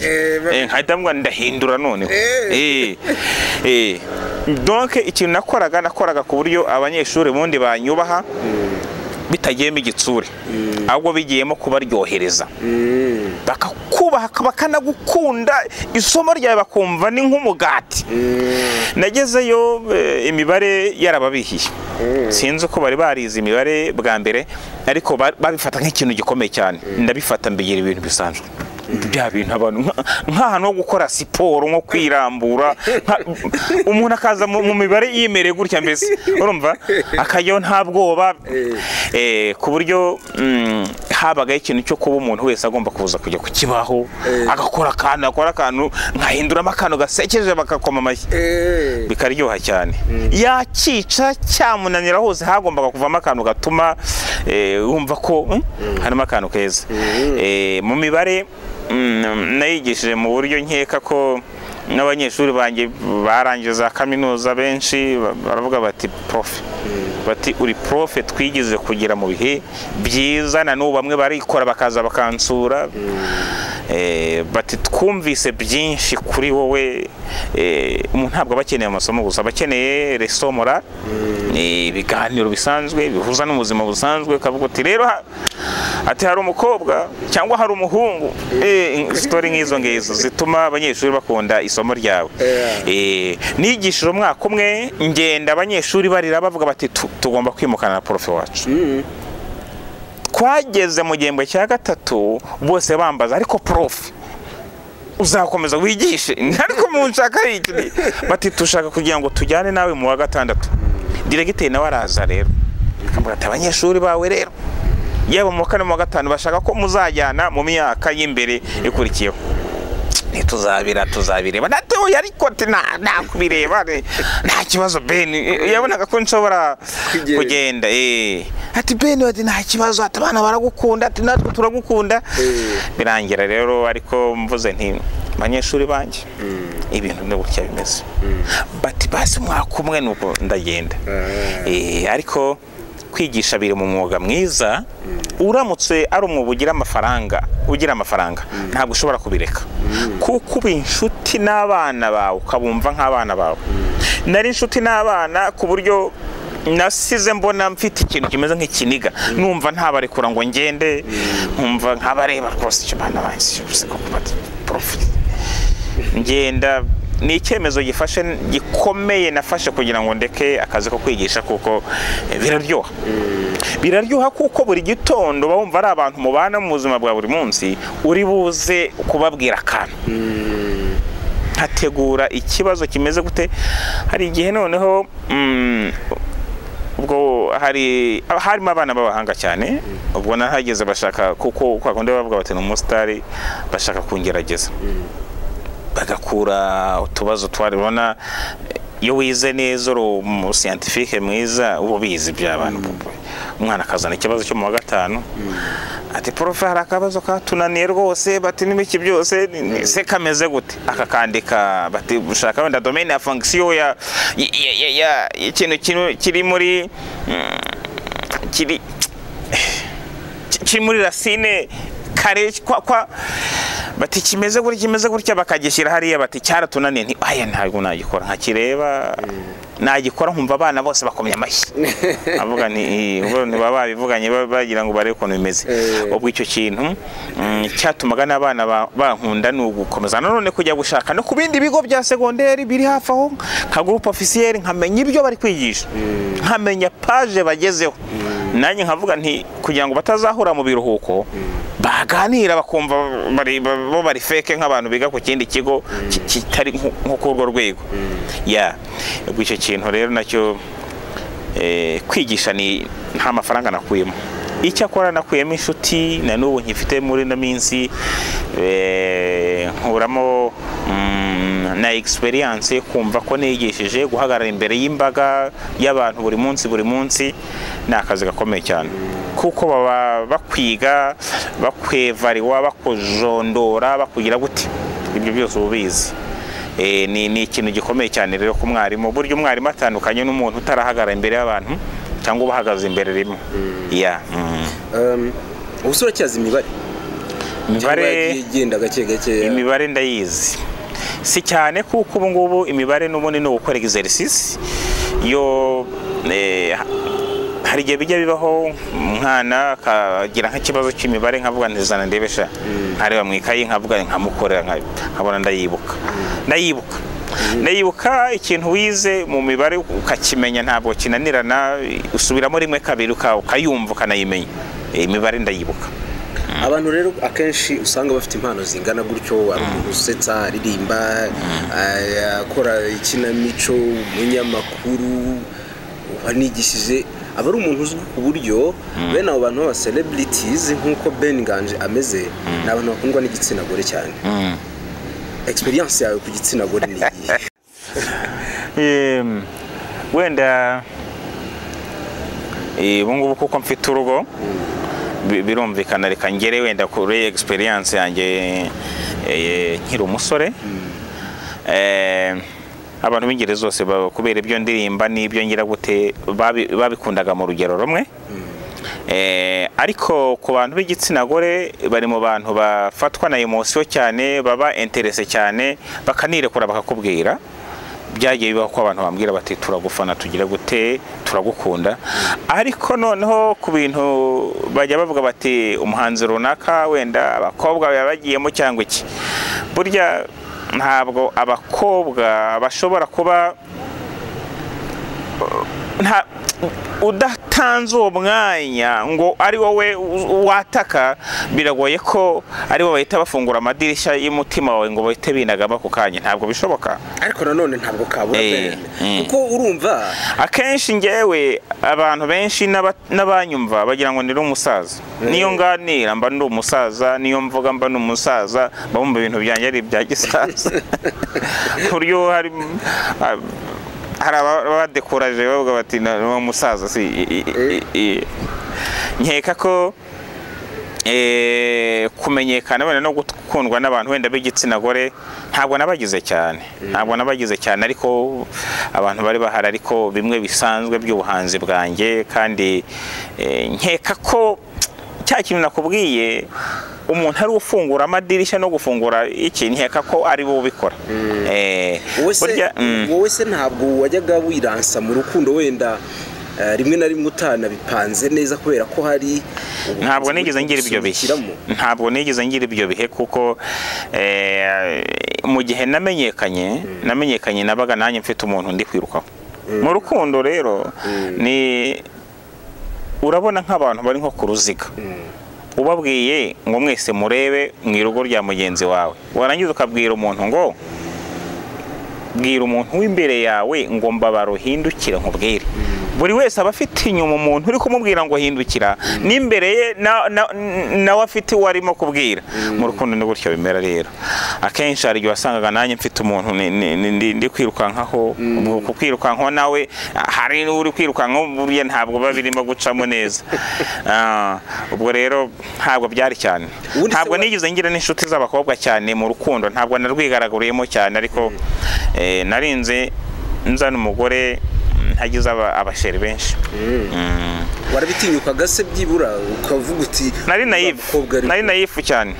nkahita ndahindura noneho. Donc ikintu nakoraga ku buryo abanyeshuri bundi banyubaha bitagiyemo igitsure, ahubwo bigiyemo kubaryohereza, bakakubaha bakanagukunda, isomo ryawe bakumva ni nk'umugati. Nagezeyo imibare yarababihiye, sinzi uko bari barize imibare bwa mbere, ariko babifata nk'ikintu gikomeye cyane. Ndabifata mbigira ibintu bisanzwe, bya bintu abantu nk'ahantu ho gukora siporo nko kwirambura, umuntu akaza mu mibare yimere gutya, mbese urumva akajyaho nta bwoba. Ku buryo habagaho ikintu cyo kuba umuntu wese agomba kuza kujya ku kibaho agakora akantu nkahinduramo akantu gasekeje bakakoma amashyi, bikaryoha cyane. Yakica cyamunanira hose hagombaga kuvamo akantu gatuma wumva ko harimo akantu keza. Mu mibare nayigishije mu buryo nkeka ko n'abanyeshuri banjye barangiza kaminuza benshi baravuga bati prof, bati uri prof twigize kugira mu bihe byiza, na n'ubu bamwe barikora bakaza bakansura. Bati twumvise byinshi kuri wowe. Umuntu ntabwo bakeneye amasomo gusa, bakeneye resomora, ibiganiro bisanzwe bihuza n'ubuzima busanzwe. Kavuga ati rero ati hari umukobwa cyangwa hari umuhungu, story nk'izo ngizo zituma abanyeshuri bakunda isomo ryawe. Nigishije umwaka umwe ngenda abanyeshuri barira bavuga bati tugomba kwimukana na prof wacu. Twageze mu gihembwe cya 3 bose bambaza, ariko prof uzakomeza wigishe? Ariko munshaka iki? Bati tushaka kugira ngo tujyane nawe mu wa 6. Diregiteri nawe araza rero akamubwira ati abanyeshuri bawe rero yaba mu wa 4 mu wa 5 bashaka ko muzajyana mu myaka y'imbere ikurikiyeho. Tuzabireba nato yari kote nakubireba nta kibazo. Ben yabonaga ko nshobora kugenda. Ati Ben wadi nta kibazo, ati abana baragukunda, ati natwe turagukunda. Birangira rero ariko mvuze nti abanyeshuri banjye ibintu no gutya bimeze, bati basi mwaka umwe nuko ndagenda. Ariko kwigisha biri mu mwuga mwiza, uramutse ari umwuga ugira amafaranga ntabwo ushobora kubireka, kuko uba inshuti n'abana bawe ukabumva nk'abana bawe. Nari inshuti n'abana ku buryo nasize mbona mfite ikintu kimeze nk'ikiniga, numva ntabarekura ngo ngende, nkumva nkabareba rwose icyo bana banjye prof ngenda. Ni icyemezo gikomeye nafashe kugira ngo ndeke akazi ko kwigisha, kuko biraryoha kuko buri gitondo bumva ari abantu mubana mu buzima bwa buri munsi, uri buze kubabwira akantu, hategura ikibazo kimeze gute. Hari igihe noneho ubwo harimo abana b'abahanga cyane, ubwo nahageze bashaka kuko kwakundi bavuga bati n'umusitari, bashaka kungerageza bagakura utubazo twaribona. Iyo wize neza uri mu scientifique mwiza uba bizi by'abantu. Umwana akazana ikibazo cyo mu wa 5, ati prof hari akabazo katunaniye rwose, bati n'ibiki byose se kameze gute, akakandika. Bati ushaka wenda domaine ya fonction ya ikintu kiri muri muri racine kare kwa bati kimeze gutya bakagishyira hariya, bati cyaratunaniye. Nti aya ntabwo nagikora, nkakireba nagikora nkumva abana bose bakomye amashyi. Avuga ni baba babivuganye bagira ngo bare ukuntu bimeze. Ubwo icyo kintu cyatumaga n'abana bankunda n'ugukomeza none kujya gushaka no ku bindi bigo bya secondaire biri hafi aho, nka groupe officiel, nkamenya ibyo bari kwigisha, nkamenya page bagezeho. Nanjye nkavuga nti kugira ngo batazahura mu biruhuko baganira bakumva bari feke nk'abantu biga ku kindi kigo kitari nko ku rwo rwego. Ubwo icyo kintu rero nacyo kwigisha ni nta mafaranga nakuyemo. Icyo akora nakuyemo inshuti na n'ubu nkifite muri no minsi nkuramo na experience kumva ko nigishije guhagarara imbere y'imbaga y'abantu buri munsi ni akazi gakomeye cyane kuko baba bakwiga bakwevariwa bakujondora bakugira gute ibyo byose ubizi ni ikintu gikomeye cyane rero ku mwarimu buryo umwarimu atandukanye n'umuntu utarahagarara imbere y'abantu cyangwa bahagaze imbere rimwe ubusura cyazi imibare igenda gake gake imibare ndayizi si cyane kuko ubu ngubu imibare n'ubundi no gukora exercice yo hari igihe bijya bibaho umwana akagira nk'ikibazo cy'imibare nkavuga ntizana ndebesha nkareba mu ikayi nkavuga nkamukorera nkabona ndayibuka ikintu wize mu mibare ukakimenya ntabwo kinanirana usubiramo rimwe kabiri ukayumva ukanayimenya imibare ndayibuka abantu rero akenshi usanga bafite impano zingana gutyo ari umuntu usetsa aririmba akora ikinamico umunyamakuru wanigishije aba ari umuntu uzwi ku buryo bene abo bantu b'aba celebrities nk'uko Ben Nganji ameze ni abantu bakundwa n'igitsina gore cyane experience yawe ku gitsina gore ni wenda ubu ngubu kuko mfite urugo birumvikana reka ngere wenda kuri experience yanjye nkiri umusore abantu b'ingeri zose kubera ibyo ndirimba n'ibyo ngira gute babikundaga mu rugero rumwe ariko ku bantu b'igitsina gore bari mu bantu bafatwa na emotion cyane baba interesse cyane bakanirekura bakakubwira byagiye bibaho ko abantu bambwira bati turagufana tugira gute turagukunda ariko noneho ku bintu bajya bavuga bati umuhanzi runaka wenda abakobwa babagiyemo cyangwa iki burya ntabwo abakobwa bashobora kuba udatanze uwo mwanya ngo ari wowe wataka biragoye ko ari wowe bahita bafungura amadirishya y'umutima wawe ngo bahite binagamo ku kanya ntabwo bishoboka ariko nanone ntabwo kabura kuko urumva akenshi ngewe abantu benshi n'abanyumva bagira ngo ndi umusaza niyo nganira mba ndi umusaza niyo mvuga mba ndi umusaza bumva ibintu byanjye ari ibya gisaza buryo hari abadekuraje bavuga bati ni umusaza nkeka ko kumenyekana wenda no gukundwa n'abantu wenda b'igitsina gore ntabwo nabagize cyane ariko abantu bari bahari ariko bimwe bisanzwe by'ubuhanzi bwanjye kandi nkeka ko cya kintu nakubwiye umuntu ari ufungura amadirishya no gufungura iki nkeka ko ari bo ubikora wowe se ntabwo wajyaga wiransa mu rukundo wenda rimwe na rimwe utanabipanze neza kubera ko hari ntabwo nigeze ngira ibyo bihe kuko mu gihe namenyekanye nabaga nanjye mfite umuntu ndi kwirukaho mu rukundo rero ni urabona nk'abantu bari nko ku ruziga ubabwiye ngo mwese murebe mu rugo rya mugenzi wawe warangiza ukabwira umuntu ngo bwira umuntu w'imbere yawe ngo mbabaruhindukire nkubwire buri wese aba afite inyuma umuntu uri kumubwira ngo hindukira n'imbere ye nawe afite uwo arimo kubwira mu rukundo ni gutyo bimera rero akenshi hari igihe wasangaga nanjye mfite umuntu ndi kwirukankaho kwirukankaho nawe hari n'uri kwirukankaho buriya ntabwo biba birimo gucamo neza ubwo rero ntabwo byari cyane ntabwo nigeze ngira n'inshuti z'abakobwa cyane mu rukundo ntabwo narwigaraguriyemo cyane ariko narinze nzana umugore hagize abasheri benshi warabitinyukaga se byibura ukavuga uti nari nayifu cyane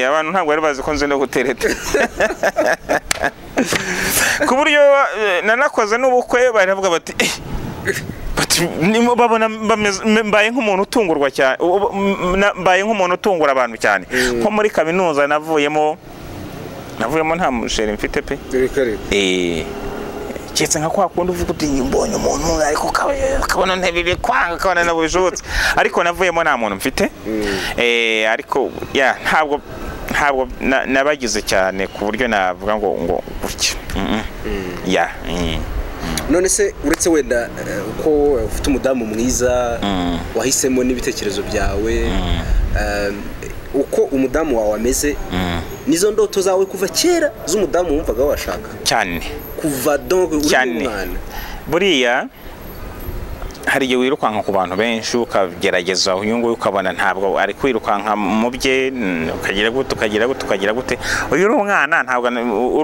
abantu ntabwo bari bazi ko nzi no gutereta ku buryo nanakoze n'ubukwe baravuga bati babona mbaye nk'umuntu utungurwa cyane mbaye nk'umuntu utungura abantu cyane nko muri kaminuza navuyemo nta musheri mfite pe cyetse nka kwa kundi uvuga uti mbonye umuntu ariko kabona ntebire kwanga kabona nabujutse ariko navuyemo nta muntu mfite ariko ntabwo nabagize cyane ku buryo navuga ngo gutya none se uretse wenda ko ufite umudamu mwiza wahisemo n'ibitekerezo byawe uko umudamu wawe ameze nizo ndoto zawe kuva kera z'umudamu wumvaga washaka cyane kuva donc uri umwana buriya hari igihe wirukanka ku bantu benshi ukagerageza unyungu ukabona ntabwo ari kwirukanka mu bye ukagira gute uyu uri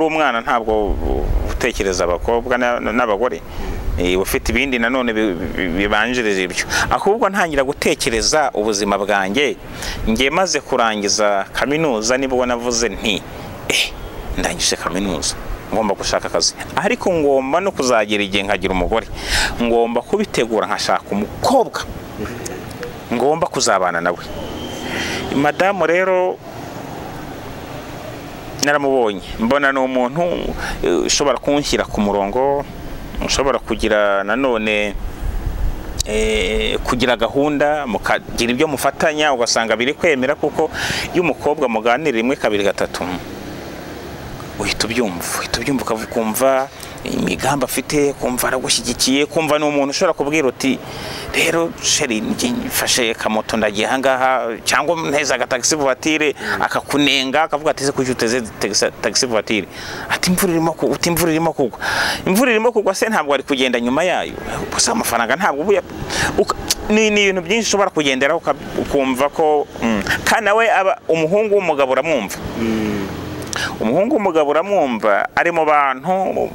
umwana ntabwo utekereza abakobwa n'abagore ufite ibindi nanone bibanjirije ibyo ahubwo ntangira gutekereza ubuzima bwanjye ngiye maze kurangiza kaminuza nibwo navuze nti ndangije kaminuza ngomba gushaka akazi ariko ngomba no kuzagira igihe nkagira umugore ngomba kubitegura nkashaka umukobwa ngomba kuzabana nawe madamu rero naramubonye mbona ni umuntu ushobora kunshyira ku murongo ushobora kugira nanone kugira gahunda mukagira ibyo mufatanya ugasanga biri kwemera kuko iyo umukobwa muganira rimwe kabiri gatatu uhita ubyumva ukumva imigambi afite kumva aragushyigikiye kumva ni umuntu ushobora kubwira uti rero sheri mfashe kamoto ndagiye ahangaha cyangwa nteza taxi voiture akakunenga akavuga ati se kuki uteze taxi voiture ati imvura irimo kugwa se ntabwo ari kugenda nyuma yayo gusa amafaranga ntabwo ubuya ni ibintu byinshi ushobora kugenderaho ukumva ko kandi nawe umuhungu w'umugabo uramwumva umuhungu w'umugabo uramwumva ari mu bantu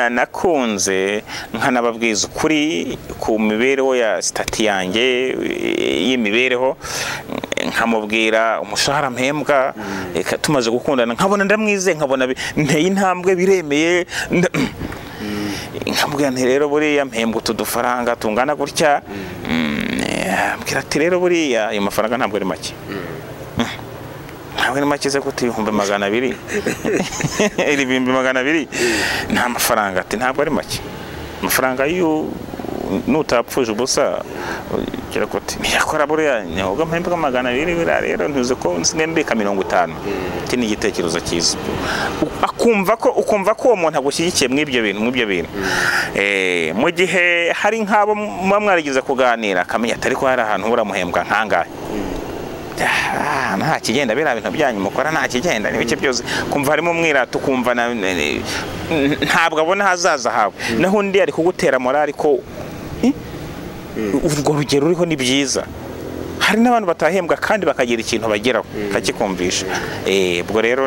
nakunze nkanababwiza ukuri ku mibereho ya stati yanjye y'imibereho nkamubwira umushahara mpembwa tumaze gukundana nkabona ndamwize nkabona nteye intambwe biremeye nkamubwira nti rero buriya mpembwa utu dufaranga tungana gutya mbwira ati rero buriya ayo mafaranga ntabwo ari make ntabwo ni make se kuti 200,000 200,000 nta mafaranga ati ntabwo ari make amafaranga nutapfuje ubusa kira kuti yakora buriya nyoga mpembwa 200 rero ntuze ko nsimbika 50 ati ni igitekerezo cyiza ukumva ko uwo muntu agushyigikiye mw'ibyo bintu mu gihe hari nk'abo mwarigize kuganira akamenya atari ko hari ahantu uramuhembwa nkangahe nta kigenda bira bintu byanyu mukora nta kigenda nibike byose kumva harimo umwirato kumva ntabwo abona hazaza hawe naho undi ari kugutera morali ko urwo rugero uriho ni byiza hari n'abantu batahembwa kandi bakagira ikintu bageraho kakikumvisha ubwo rero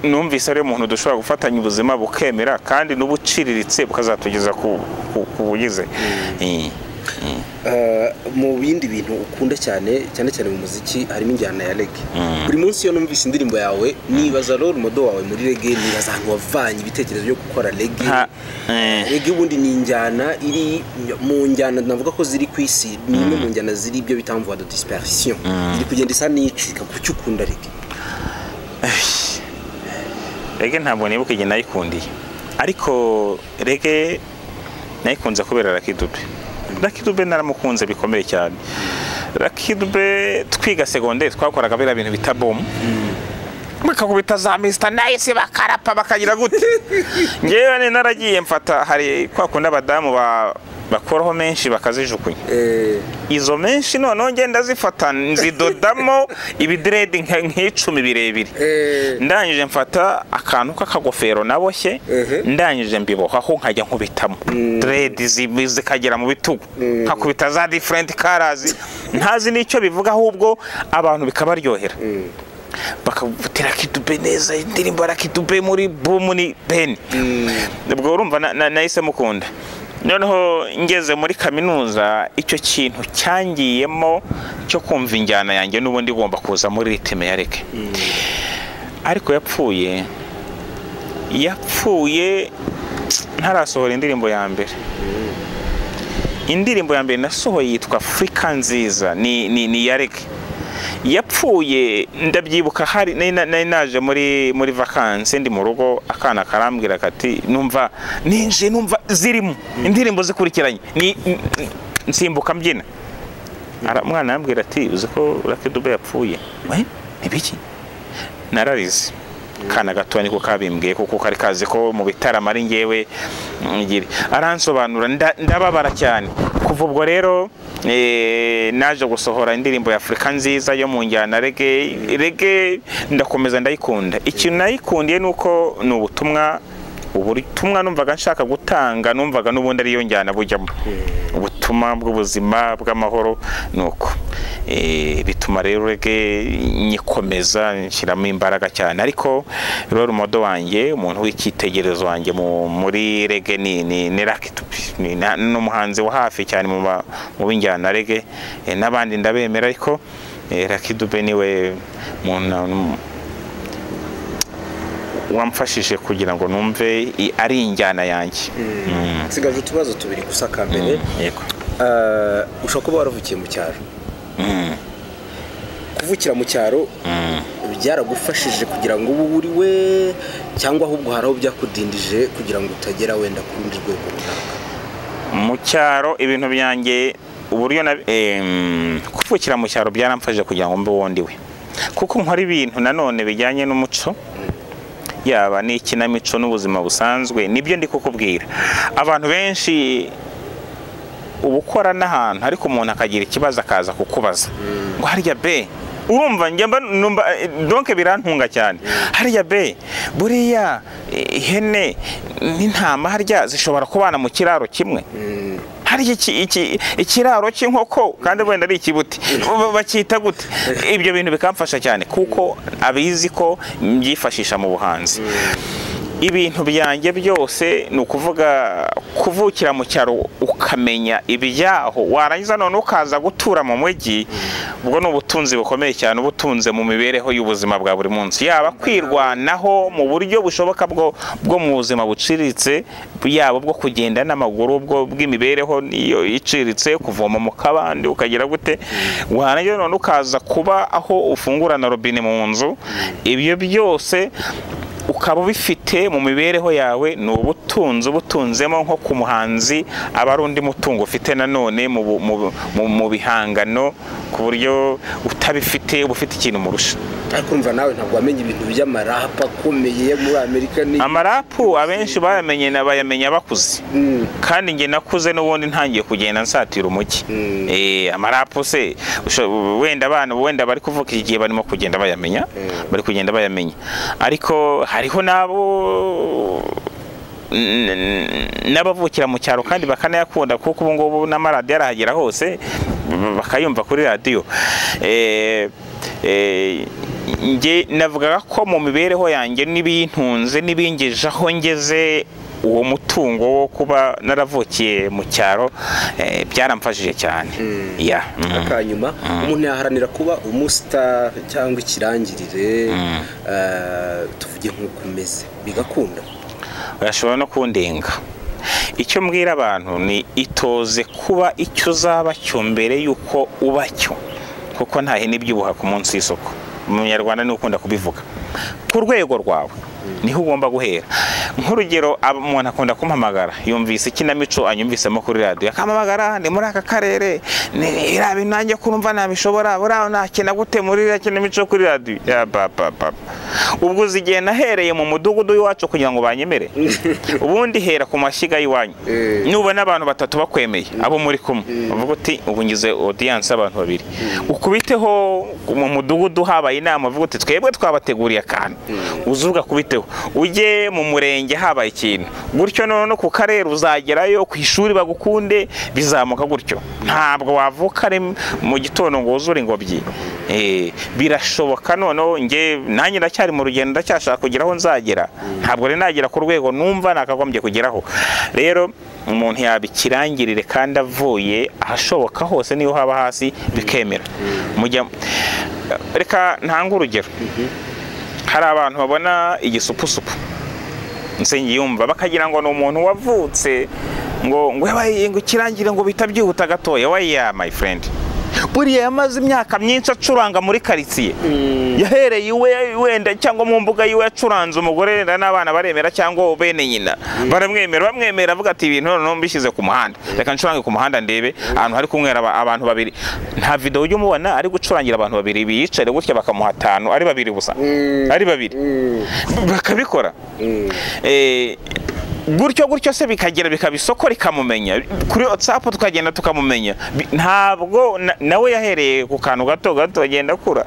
numvise ari umuntu dushobora gufatanya ubuzima bukemera kandi n'ubuciriritse bukazatugeza ku bugize mu bindi bintu ukunda cyane mu muziki harimo injyana ya reggae buri munsi iyo numvise indirimbo yawe nibaza role model wawe muri reggae nibaza ahantu wavanye ibitekerezo byo gukora reggae ubundi ni injyana iri mu njyana navuga ko ziri ku isi ni imwe mu njyana ziri ibyo bita voix de dispersion iri kugenda isa n'icika kuki ukunda reggae ntabwo nibuka igihe nayikundiye ariko reggae nayikunze kubera Lucky Dube naramukunze bikomeye cyane Lucky Dube twiga secondaire twakoraga bira bintu bita bomb bakakubita za Mr Nice bakarapa bakagira gute ngewe naragiye mfata hari kwa kunda abadamu bakoroho menshi bakazijukunya izo menshi none ngenda zifata nzidodamo ibidred nk'icumi birebire ndangije mfata akantu k'akagofero naboshye ndangije mbiboha aho nkajya nkubitamo dread zikagera mu bitugu nkakubita za different colors ntazi nicyo bivuga ahubwo abantu bikabaryohera bakavutira Kidube neza indirimbo ya Kidube muri boom ni ben ubwo urumva nahise mukunda noneho ngeze muri kaminuza icyo kintu cyangiyemo cyo kumva injyana yanjye n'ubundi igomba kuza muri ritme ya reggae ariko yapfuye ntarasohora indirimbo ya mbere nasohoye yitwa Afrika nziza ni ya reggae yapfuye ndabyibuka hari naje muri vacances ndi mu rugo akana karambwira kati numva zirimo indirimbo zikurikiranye nsimbuka mbyina mwana yambwira ati uzi ko Lucky Dube yapfuye nibiki nararize kana gato niko kabimbwiye kuko kari kazi ko mu bitarama ari ngewe ngiri aransobanura ndababara cyane kuva ubwo rero naje gusohora indirimbo ya Afrika nziza yo mu njyana reggae ndakomeza ndayikunda. Ikintu nayikundiye nuko ni ubutumwa numvaga nshaka gutanga, numvaga n'ubundi ariyo njyana bujyamo ubutumwa bw'ubuzima bw'amahoro, nuko bituma rero reggae nyikomeza nshyiramo imbaraga cyane. Ariko rero modo wanjye, umuntu w'icyitegererezo wanjye muri reggae ni Lucky Dube, n'umuhanzi wa hafi cyane mu b'injyana reggae, n'abandi ndabemera, ariko Lucky Dube niwe wamfashije kugira ngo numve ari injyana yanjye. Sigaje utubazo tubiri gusa ka mbere. Yego. Ushobora kuba waravukiye mu cyaro. Kuvukira mu cyaro byaragufashije kugira ngo ubu uri we, cyangwa ahubwo haraho byakudindije kugira ngo utagera wenda ku rundi rwego runaka? Mu cyaro ibintu byanjye uburyo kuvukira mu cyaro byaramfashije kugira ngo mbe wundi we, kuko nkora ibintu nanone bijyanye n'umuco, yaba n'ikinamico n'ubuzima busanzwe. Nibyo ndi kukubwira, abantu benshi ubukora n'ahantu ariko umuntu akagira ikibazo akaza kukubaza ngo harya be, urumva njyamba donc birantunga cyane, harya be buriya ihene n'intama harya zishobora kubana mu kiraro kimwe? Hari ikiraro cy'inkoko kandi wenda ari ikibuti bakita gute? Ibyo bintu bikamfasha cyane kuko abizi ko mbyifashisha mu buhanzi. Ibintu byanjye byose ni ukuvuga kuvukira mu cyaro ukamenya ibyaho, warangiza none ukaza gutura mu mujyi, ubwo ni ubutunzi bukomeye cyane, ubutunze mu mibereho y'ubuzima bwa buri munsi, yaba kwirwanaho mu buryo bushoboka bwo mu buzima buciriritse, yaba bwo kugenda n'amaguru, bw'imibereho niyo iciriritse, kuvoma mu kabande ukagira gute, warangiza none ukaza kuba aho ufungura na robine mu nzu. Ibyo byose ukaba ubifite mu mibereho yawe, ni ubutunzemo nko ku muhanzi aba ari undi mutungo ufite nanone mu bihangano, ku buryo utabifite uba ufite ikintu murusha. Ariko umva nawe ntabwo wamenye ibintu by'amarapu akomeye muri Amerika. Amarapu abenshi bayamenya bakuze, kandi njye nakuze n'ubundi ntangiye kugenda nsatira umujyi. Amarapu se wenda abana wenda bari kuvuka igihe barimo kugenda bayamenya, ariko hariho n'abavukira mu cyaro kandi bakanayakunda, kuko ubu ngubu n'amaradiyo arahagera hose bakayumva kuri radiyo. Nge navugaga ko mu mibereho yanjye n'ibintunze n'ibingeje aho ngeze, uwo mutungo wo kuba naravukiye mu cyaro byaramfashije cyane. Akanyuma umuntu yaharanira kuba umustar cyangwa ikirangirire, tuvuge nk'uko umeze, bigakunda? Urashobora no kundenga. Icyo mbwira abantu ni itoze kuba icyo uzaba cyo mbere y'uko uba cyo, kuko nta hene ibyibuha ku munsi y'isoko. Umunyarwanda ni ukunda kubivuga. Ku rwego rwawe niho ugomba guhera. Nk'urugero, umuntu akunda kumpamagara, yumvise ikinamico anyumvisemo kuri radiyo, akampamagara, ni muri aka karere, iriya bintu nanjye kurumva nabishobora, buriya nakina gute muri iriya kinamico kuri radiyo? Ubwo uzi igihe nahereye mu mudugudu w'iwacu kugira ngo banyemere? Ubundi hera ku mashyiga y'iwanyu, nubona abantu batatu bakwemeye, abo muri kumwe, uvuga uti ubu ngize audience abantu babiri, ukubiteho mu mudugudu habaye inama, uvuga uti twebwe twabateguriye akantu, uzuga kubiteho, ujye mu murenge habaye ikintu gutyo, none ku karere uzagerayo, ku ishuri bagukunde, bizamuka gutyo. Ntabwo wavuka mu gitondo ngo uzure ingobyi. Birashoboka. Noneho nanjye ndacyari mu rugendo, ndacyashaka kugeraho nzagera, ntabwo rero nagera ku rwego numva nakagombye kugeraho. Rero umuntu yabikirangirire kandi avuye ahashoboka hose, niyo haba hasi bikemera. Reka ntanga urugero. Hari abantu babona igisupusupu nsengiyumva bakagira ngo ni umuntu wavutse ngo kirangire ngo bitabyihuta gatoya. Waya my friend, buriya yamaze imyaka myinshi acuranga muri karitsiye, yahereye iwe wenda cyangwa mu mbuga yiwe yacuranze, umugore n'abana baremera cyangwa bene nyina bamwemera avuga ati ibintu none mbishyize ku muhanda, reka ncurange ku muhanda ndebe ahantu hari kumwera abantu babiri. Nta video ujye umubona ari gucurangira abantu babiri biyicare gutya bakamuha 5 ari babiri gusa, ari babiri bakabikora. gutyo se bikagera bikabisoko rikamumenya kuri WhatsApp tukagenda tukamumenya ntabwo nawe yahereye ku kantu gato agenda kura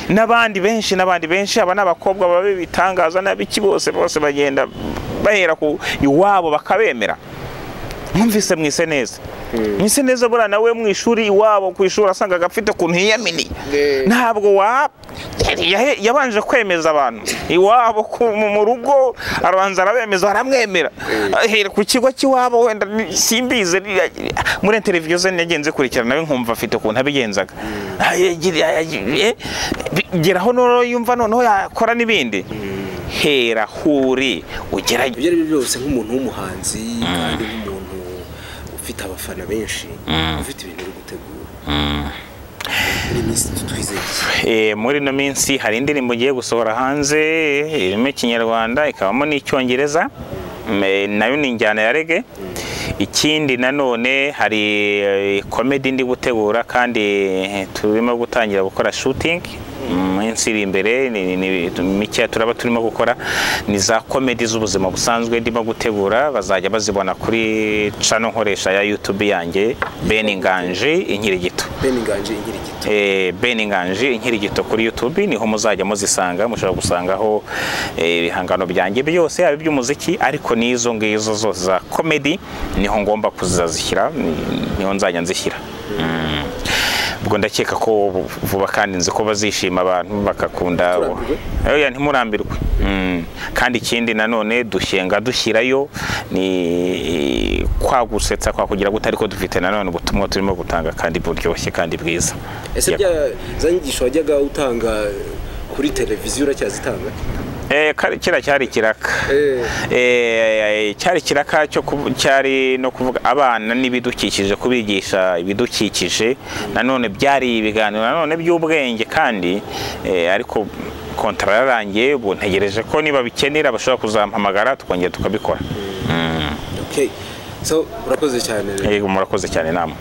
n'abandi benshi aba n'abakobwa babe bitangaza n'abiki bose bagenda bahera ku iwabo bakabemera mwumvise mwise neza bura nawe mu ishuri iwabo ku ishuri asanga gafite kuntu yiyamini ntabwo yabanje kwemeza abantu iwabo mu rugo arabanza arabemeza aramwemera ahera ku kigo cy'iwabo wenda simbize muri televiziyo ze nagenze kurikirana nawe nkumva afite kuntu abigenzaga geraho no yumva noneho yakora n'ibindi hera huri ugera ibyo ari byose nk'umuntu w'umuhanzi kandi nk'umuntu ufite abafana benshi ufite ibintu byo gutegura muri no minsi hari indirimbo ngiye gusohora hanze irimo Kinyarwanda ikabamo n'Icyongereza nayo ni injyana ya reggae ikindi nanone hari comedy ndi gutegura kandi turimo gutangira gukora shooting minsi iri imbere ni mike turaba turimo gukora ni za comedy z'ubuzima busanzwe ndimo gutegura bazajya bazibona kuri channel nkoresha ya YouTube yanjye Nganji Inkirigito Nganji Inkirigito kuri YouTube niho muzajya muzisanga mushobora gusangaho ibihangano byanjye byose ari by'umuziki ariko nizo ngizo zose za comedy niho ngomba kuzazishyira niho nzajya nzishyira ubwo ndakeka ko vuba kandi nzi ko bazishima abantu bakakunda oya ntimurambirwe kandi ikindi nanone dushyirayo ni kwagusetsa kwa kugira gute ariko dufite nanone ubutumwa turimo gutanga kandi buryoshye kandi bwiza ese bya zanyigisho wajyaga utanga kuri televiziyo uracyazitanga kira cyari kiraka cyari kiraka cyo cyari no kuvuga abana n'ibidukikije kubigisha ibidukikije nanone byari ibiganiro nanone by'ubwenge kandi ariko kontra yarangiye ubu ntegereje ko niba bikenera bashobora kuzampamagara tukongera tukabikora okay so urakoze cyane murakoze cyane namwe